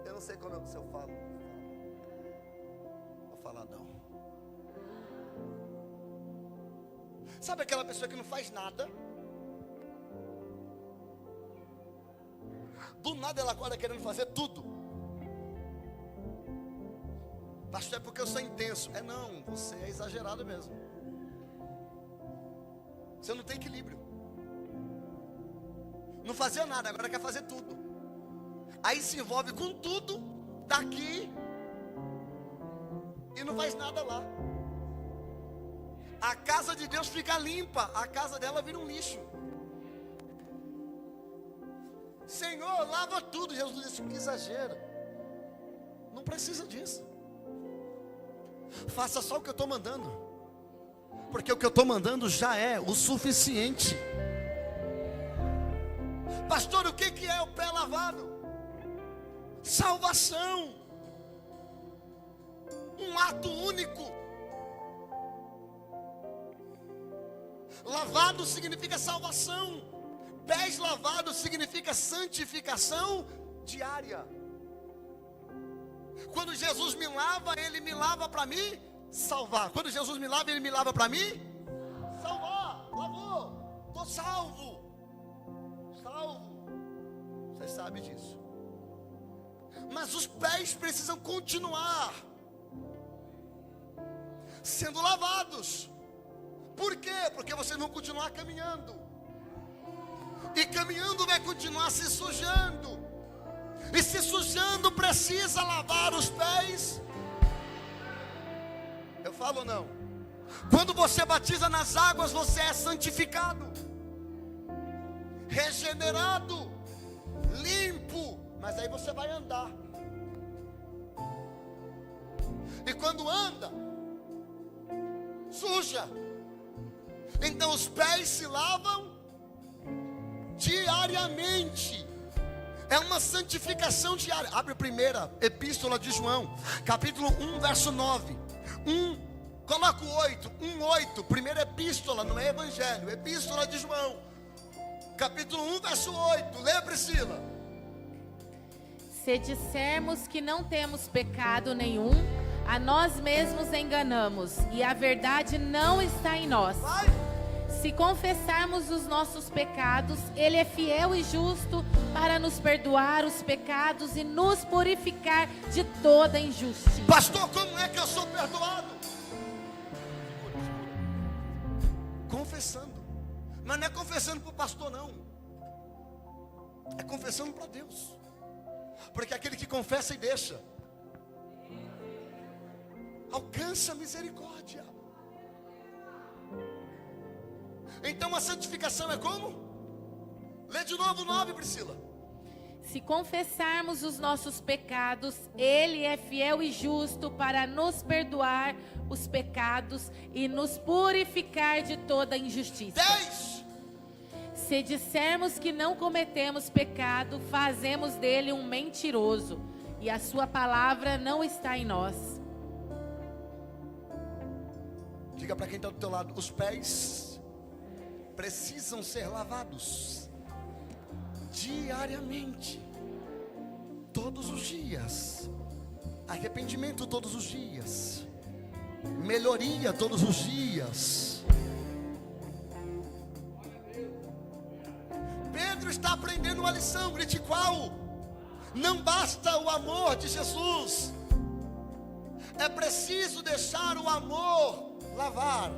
Eu não sei como se eu falo. Vou falar não. Sabe aquela pessoa que não faz nada? Do nada ela acorda querendo fazer tudo. Pastor, é porque eu sou intenso. É não, você é exagerado mesmo. Você não tem equilíbrio. Não fazia nada, agora quer fazer tudo. Aí se envolve com tudo daqui e não faz nada lá. A casa de Deus fica limpa, a casa dela vira um lixo. Senhor, lava tudo. Jesus disse, que exagero. Não precisa disso. Faça só o que eu estou mandando, porque o que eu estou mandando já é o suficiente. Pastor, o que é o pé lavado? Salvação. Um ato único. Lavado significa salvação. Pés lavados significa santificação diária. Quando Jesus me lava, Ele me lava para mim salvar. Quando Jesus me lava, Ele me lava para mim salvar. Lavou, estou salvo. Salvo. Você sabe disso. Mas os pés precisam continuar sendo lavados. Por quê? Porque vocês vão continuar caminhando. E caminhando vai continuar se sujando. E se sujando precisa lavar os pés. Eu falo ou não? Quando você batiza nas águas, você é santificado, regenerado, limpo. Mas aí você vai andar. E quando anda, suja. Então os pés se lavam diariamente. É uma santificação diária. Abre a primeira epístola de João, capítulo 1, verso 9. Coloca o 8, 1:8. Primeira epístola, não é evangelho, epístola de João, capítulo 1, verso 8. Lê, Priscila. Se dissermos que não temos pecado nenhum, a nós mesmos enganamos, e a verdade não está em nós. Vai. Se confessarmos os nossos pecados, Ele é fiel e justo para nos perdoar os pecados e nos purificar de toda injustiça. Pastor, como é que eu sou perdoado? Confessando. Mas não é confessando para o pastor, não. É confessando para Deus. Porque aquele que confessa e deixa. alcança a misericórdia. Então a santificação é como? Lê de novo o 9, Priscila. Se confessarmos os nossos pecados, Ele é fiel e justo para nos perdoar os pecados e nos purificar de toda injustiça. 10. Se dissermos que não cometemos pecado, fazemos dele um mentiroso, e a sua palavra não está em nós. Diga para quem está do teu lado: os pés precisam ser lavados diariamente, todos os dias. Arrependimento todos os dias, melhoria todos os dias. Pedro está aprendendo uma lição, grite qual? Não basta o amor de Jesus, é preciso deixar o amor lavar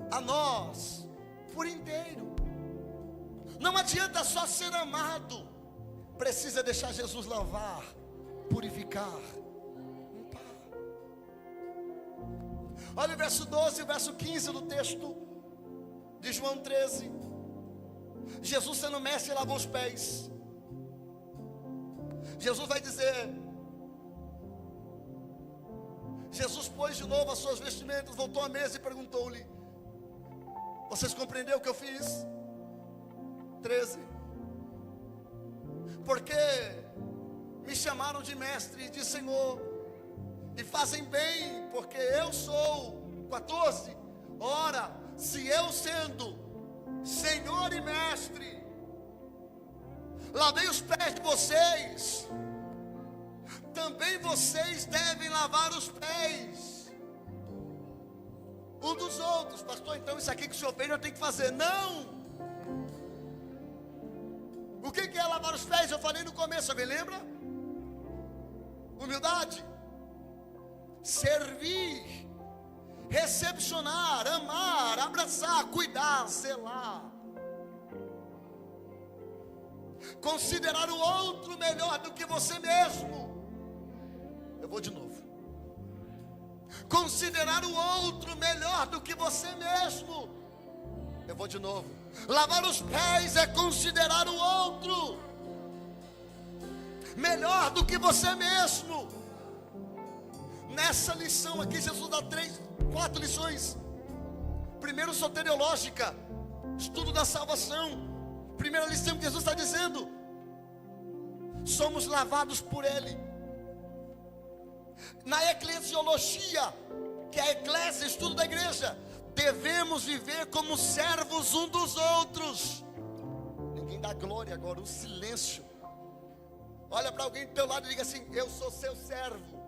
a nós por inteiro. Não adianta só ser amado, precisa deixar Jesus lavar, purificar, limpar. Olha o verso 12 e o verso 15 do texto de João 13. Jesus, sendo mestre, lavou os pés. Jesus vai dizer, Jesus pôs de novo as suas vestimentas, voltou à mesa e perguntou-lhe: vocês compreenderam o que eu fiz? 13. Porque me chamaram de mestre e de Senhor, e fazem bem, porque eu sou. 14. Ora, se eu sendo Senhor e mestre lavei os pés de vocês, também vocês devem lavar os pés um dos outros. Pastor, então isso aqui que o senhor fez eu tenho que fazer? Não. O que é lavar os pés? Eu falei no começo, alguém lembra? Humildade, servir, recepcionar, amar, abraçar, cuidar, zelar, considerar o outro melhor do que você mesmo. Eu vou de novo. Considerar o outro melhor do que você mesmo. Eu vou de novo. Lavar os pés é considerar o outro melhor do que você mesmo. Nessa lição aqui, Jesus dá 4 lições. Primeiro, soteriológica, estudo da salvação. Primeira lição que Jesus está dizendo: somos lavados por Ele. Na eclesiologia, que é a eclésia, estudo da igreja, devemos viver como servos um dos outros. Ninguém dá glória agora, um silêncio. Olha para alguém do teu lado e diga assim: eu sou seu servo.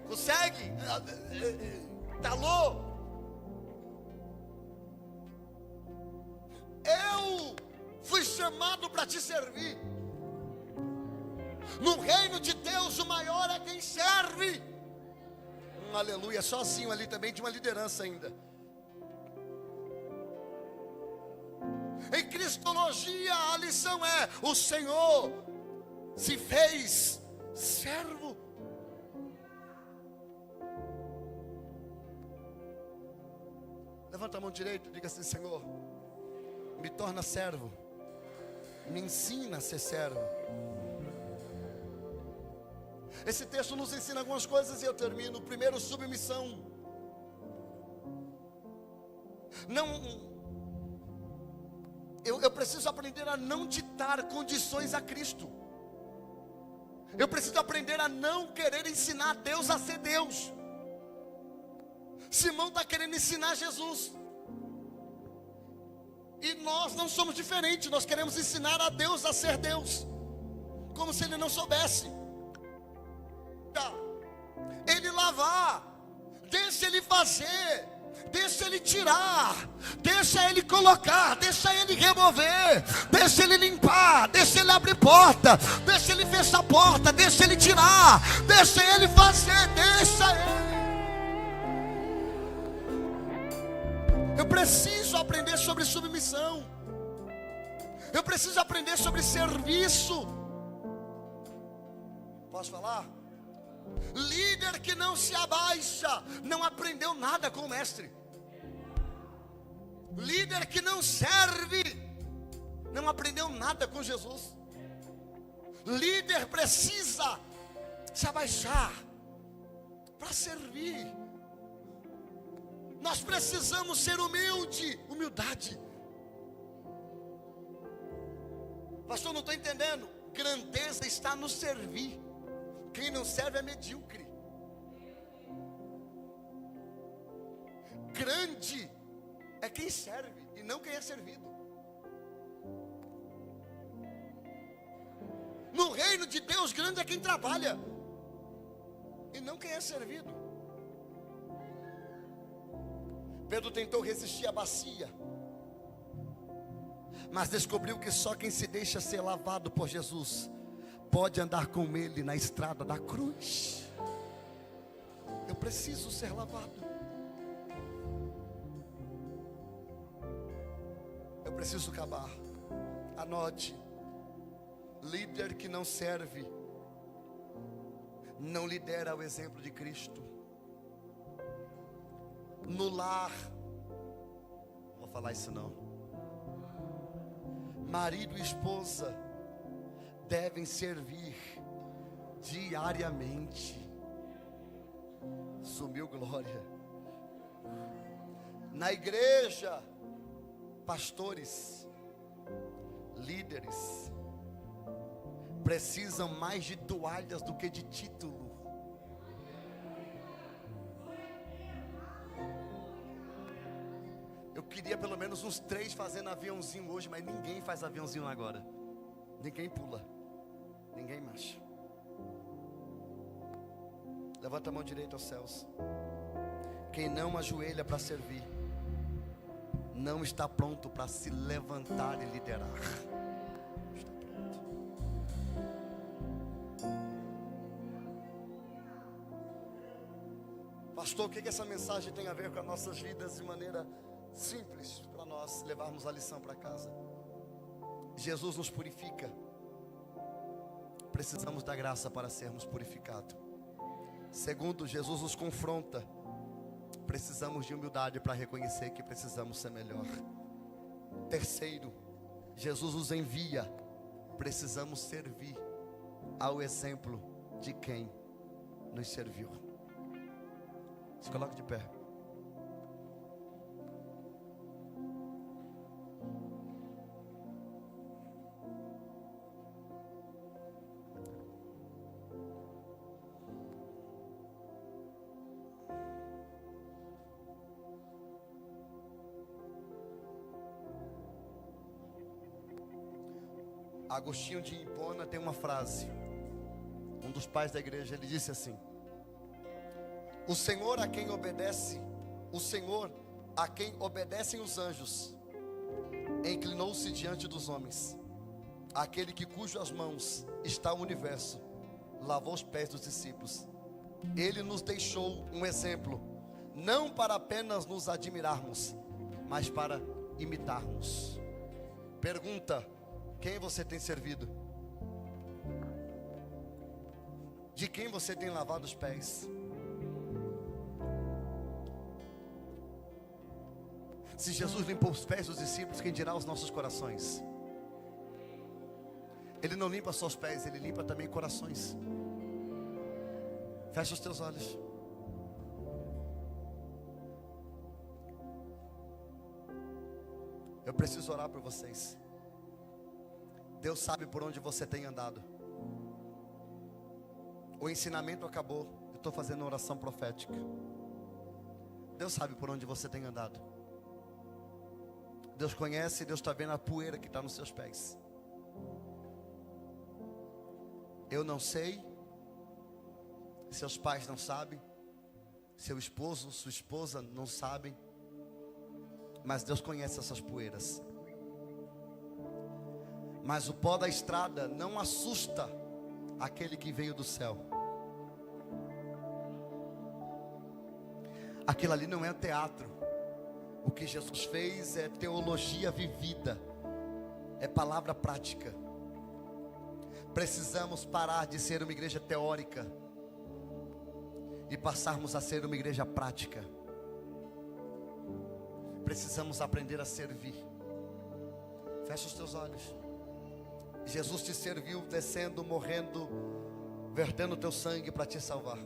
Consegue? Talô? Eu fui chamado para te servir. No reino de Deus, o maior é quem serve. Aleluia, sozinho ali também, de uma liderança ainda. Em cristologia, a lição é: o Senhor se fez servo. Levanta a mão direita e diga assim: Senhor, me torna servo, me ensina a ser servo. Esse texto nos ensina algumas coisas e eu termino. Primeiro, submissão. Eu preciso aprender a não ditar condições a Cristo. Eu preciso aprender a não querer ensinar Deus a ser Deus. Simão está querendo ensinar Jesus. E nós não somos diferentes. Nós queremos ensinar a Deus a ser Deus, como se Ele não soubesse. Ele lavar, deixa Ele fazer, deixa Ele tirar, deixa Ele colocar, deixa Ele remover, deixa Ele limpar, deixa Ele abrir porta, deixa Ele fechar porta, deixa Ele tirar, deixa Ele fazer, deixa Ele. Eu preciso aprender sobre submissão. Eu preciso aprender sobre serviço. Posso falar? Líder que não se abaixa, não aprendeu nada com o mestre. Líder que não serve, não aprendeu nada com Jesus. Líder precisa se abaixar para servir. Nós precisamos ser humildade. Pastor, não estou entendendo. Grandeza está no servir. Quem não serve é medíocre. Grande é quem serve e não quem é servido. No reino de Deus, grande é quem trabalha e não quem é servido. Pedro tentou resistir à bacia, mas descobriu que só quem se deixa ser lavado por Jesus pode andar com ele na estrada da cruz. Eu preciso ser lavado. Eu preciso acabar. Anote. Líder que não serve, não lidera o exemplo de Cristo. No lar, não vou falar isso não. Marido e esposa devem servir diariamente. Sumiu glória. Na igreja, pastores, líderes precisam mais de toalhas do que de título. Eu queria pelo menos uns 3 fazendo aviãozinho hoje, mas ninguém faz aviãozinho agora. Ninguém pula, ninguém marcha. Levanta a mão direita aos céus. Quem não ajoelha para servir, não está pronto para se levantar e liderar. Pastor, o que essa mensagem tem a ver com as nossas vidas de maneira simples, para nós levarmos a lição para casa? Jesus nos purifica. Precisamos da graça para sermos purificados. Segundo, Jesus nos confronta. Precisamos de humildade para reconhecer que precisamos ser melhor. Terceiro, Jesus nos envia. Precisamos servir ao exemplo de quem nos serviu. Se coloque de pé. Agostinho de Hipona tem uma frase. Um dos pais da igreja, ele disse assim: o Senhor a quem obedecem os anjos, inclinou-se diante dos homens. Aquele que cujas mãos está o universo, lavou os pés dos discípulos. Ele nos deixou um exemplo, não para apenas nos admirarmos, mas para imitarmos. Pergunta: quem você tem servido? De quem você tem lavado os pés? Se Jesus limpou os pés dos discípulos, quem dirá os nossos corações? Ele não limpa só os pés, Ele limpa também corações. Fecha os teus olhos. Eu preciso orar por vocês. Deus sabe por onde você tem andado. O ensinamento acabou. Eu estou fazendo uma oração profética. Deus sabe por onde você tem andado. Deus conhece, Deus está vendo a poeira que está nos seus pés. Eu não sei. Seus pais não sabem. Seu esposo, sua esposa não sabem. Mas Deus conhece essas poeiras. Mas o pó da estrada não assusta aquele que veio do céu. Aquilo ali não é teatro. O que Jesus fez é teologia vivida, é palavra prática. Precisamos parar de ser uma igreja teórica e passarmos a ser uma igreja prática. Precisamos aprender a servir. Fecha os teus olhos. Jesus te serviu descendo, morrendo, vertendo o teu sangue para te salvar.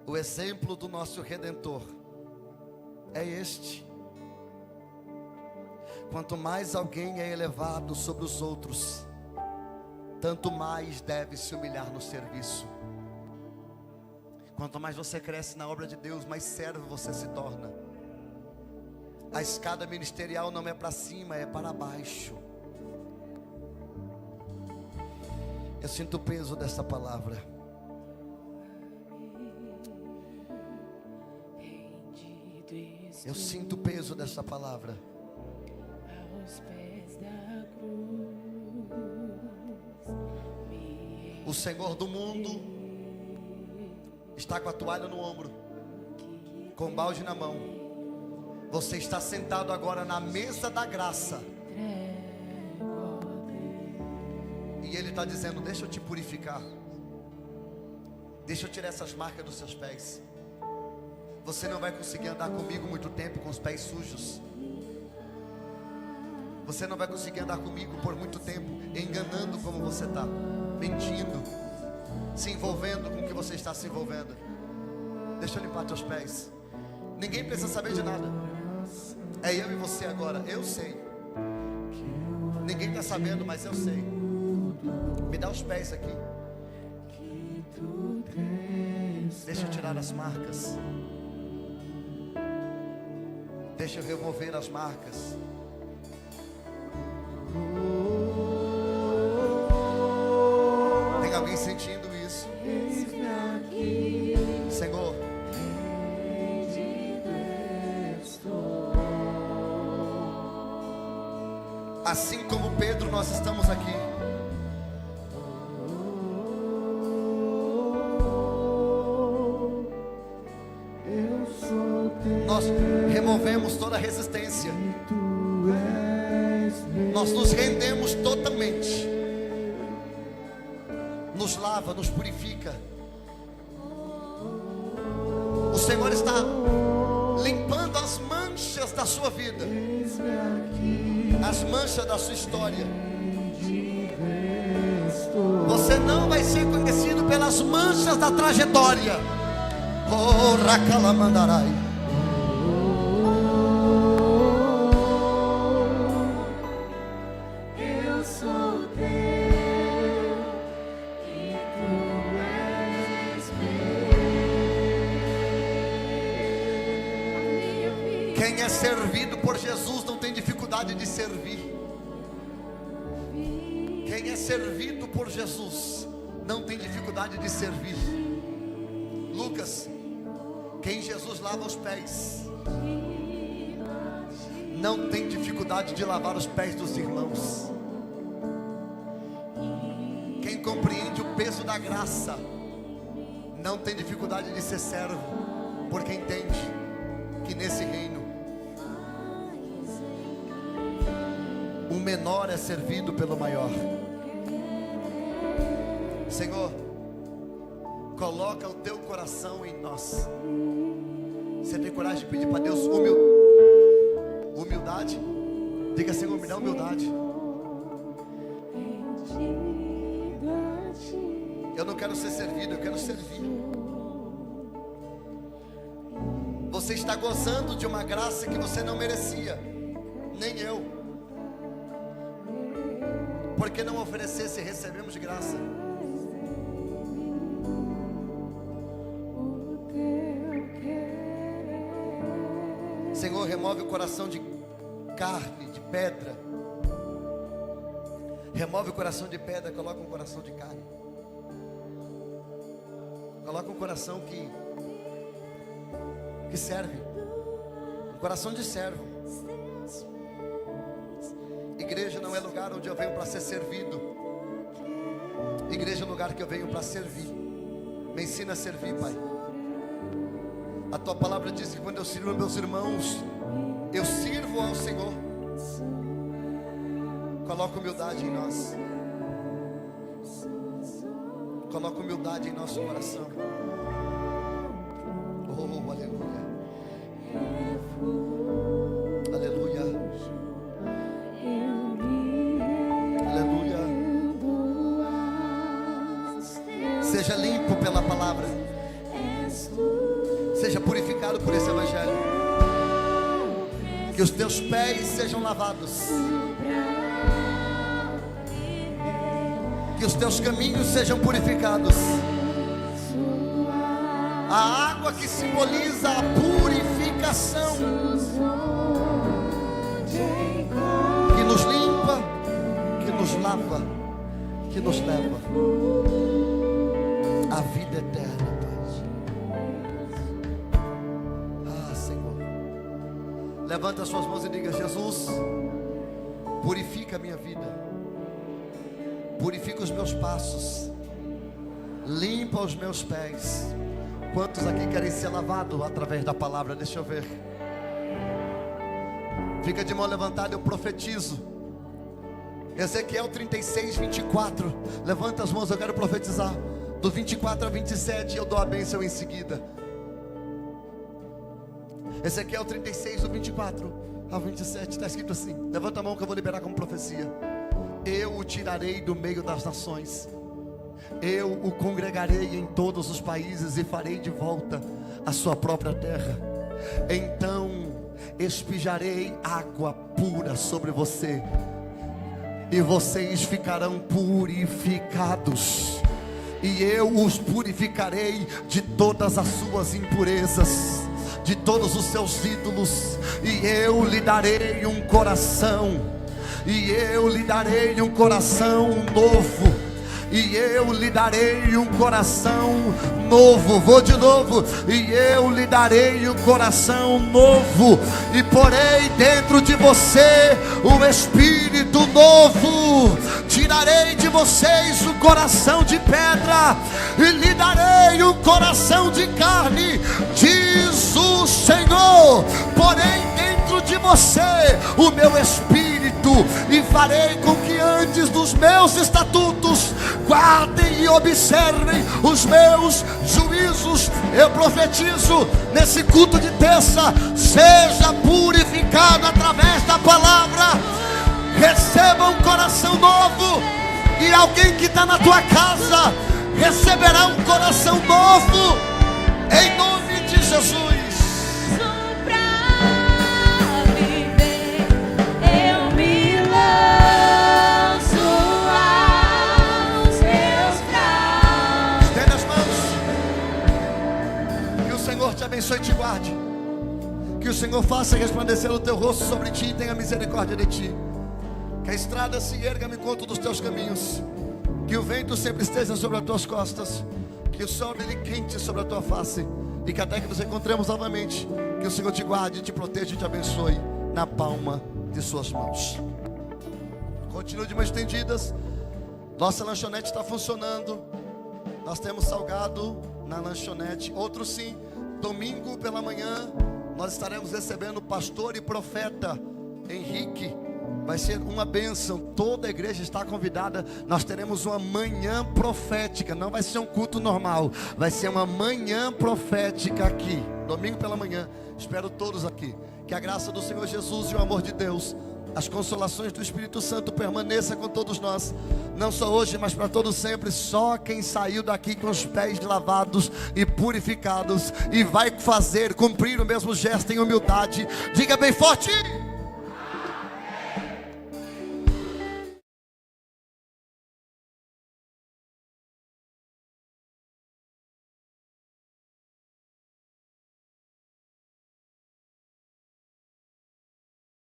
O exemplo do nosso Redentor é este. Quanto mais alguém é elevado sobre os outros, tanto mais deve se humilhar no serviço. Quanto mais você cresce na obra de Deus, mais servo você se torna. A escada ministerial não é para cima, é para baixo. Eu sinto o peso dessa palavra. Eu sinto o peso dessa palavra. Aos pés da cruz, O Senhor do mundo está com a toalha no ombro, com o balde na mão. Você está sentado agora na mesa da graça. E Ele está dizendo: deixa eu te purificar. Deixa eu tirar essas marcas dos seus pés. Você não vai conseguir andar comigo muito tempo com os pés sujos. Você não vai conseguir andar comigo por muito tempo enganando como você está, mentindo, se envolvendo com o que você está se envolvendo. Deixa eu limpar teus pés. Ninguém precisa saber de nada. É eu e você agora. Eu sei. Ninguém está sabendo, mas eu sei. Me dá os pés aqui. Deixa eu tirar as marcas. Deixa eu remover as marcas. Tem alguém sentindo isso? Senhor, assim como Pedro, nós estamos aqui. Nós removemos toda a resistência. Nós nos rendemos totalmente. Nos lava, nos purifica. O Senhor está limpando as manchas da sua vida, as manchas da sua história. Você não vai ser conhecido pelas manchas da trajetória. Oh, Racalamandarai. Quem é servido por Jesus não tem dificuldade de servir. Quem é servido por Jesus não tem dificuldade de servir. Lucas, quem Jesus lava os pés não tem dificuldade de lavar os pés dos irmãos. Quem compreende o peso da graça não tem dificuldade de ser servo, porque entende que nesse reino o menor é servido pelo maior. Senhor, coloca o teu coração em nós. Você tem coragem de pedir para Deus humildade? Diga: Senhor, me dá humildade. Eu não quero ser servido, eu quero servir. Você está gozando de uma graça que você não merecia, nem eu. Porque não oferecesse, recebemos de graça. Senhor, remove o coração de carne, de pedra. Remove o coração de pedra, coloca um coração de carne. Coloca um coração que serve. Um coração de servo. Igreja não é lugar onde eu venho para ser servido. Igreja é lugar que eu venho para servir. Me ensina a servir, Pai. A tua palavra diz que quando eu sirvo meus irmãos, eu sirvo ao Senhor. Coloca humildade em nós. Coloca humildade em nosso coração. Oh, aleluia. Aleluia. Aleluia. Seja limpo pela palavra. Seja purificado por esse evangelho. Que os teus pés sejam lavados. Que os teus caminhos sejam purificados. A água que simboliza a purificação, que nos limpa, que nos lava, que nos leva à vida eterna, Pai. Senhor, levanta as suas mãos e diga: Jesus, purifica a minha vida, purifica os meus passos, limpa os meus pés. Quantos aqui querem ser lavados através da palavra? Deixa eu ver. Fica de mão levantada, eu profetizo. Ezequiel 36, 24. Levanta as mãos, eu quero profetizar. Do 24 a 27, eu dou a bênção em seguida. Ezequiel 36, do 24 a 27, está escrito assim. Levanta a mão que eu vou liberar como profecia. Eu o tirarei do meio das nações, eu o congregarei em todos os países e farei de volta a sua própria terra. Então espijarei água pura sobre você, e vocês ficarão purificados, e eu os purificarei de todas as suas impurezas, de todos os seus ídolos, e eu lhe darei um coração, e eu lhe darei um coração novo, e eu lhe darei um coração novo. Vou de novo. E eu lhe darei um coração novo, e porei dentro de você um espírito novo. Tirarei de vocês o coração de pedra, e lhe darei um coração de carne, diz o Senhor. Porém dentro de você o meu espírito, e farei com que antes dos meus estatutos guardem e observem os meus juízos. Eu profetizo nesse culto de terça: seja purificado através da palavra. Receba um coração novo, e alguém que está na tua casa receberá um coração novo, em nome de Jesus. Abençoe e te guarde. Que o Senhor faça resplandecer o teu rosto sobre ti e tenha misericórdia de ti. Que a estrada se erga no encontro dos teus caminhos. Que o vento sempre esteja sobre as tuas costas. Que o sol dele quente sobre a tua face. E que até que nos encontremos novamente, que o Senhor te guarde, te proteja e te abençoe na palma de suas mãos. Continue de mãos estendidas. Nossa lanchonete está funcionando. Nós temos salgado na lanchonete. Outro sim. Domingo pela manhã nós estaremos recebendo o pastor e profeta Henrique. Vai ser uma bênção. Toda a igreja está convidada. Nós teremos uma manhã profética. Não vai ser um culto normal, vai ser uma manhã profética aqui, domingo pela manhã. Espero todos aqui. Que a graça do Senhor Jesus e o amor de Deus, as consolações do Espírito Santo permaneça com todos nós, não só hoje, mas para todo sempre. Só quem saiu daqui com os pés lavados e purificados, e vai cumprir o mesmo gesto em humildade, diga bem forte: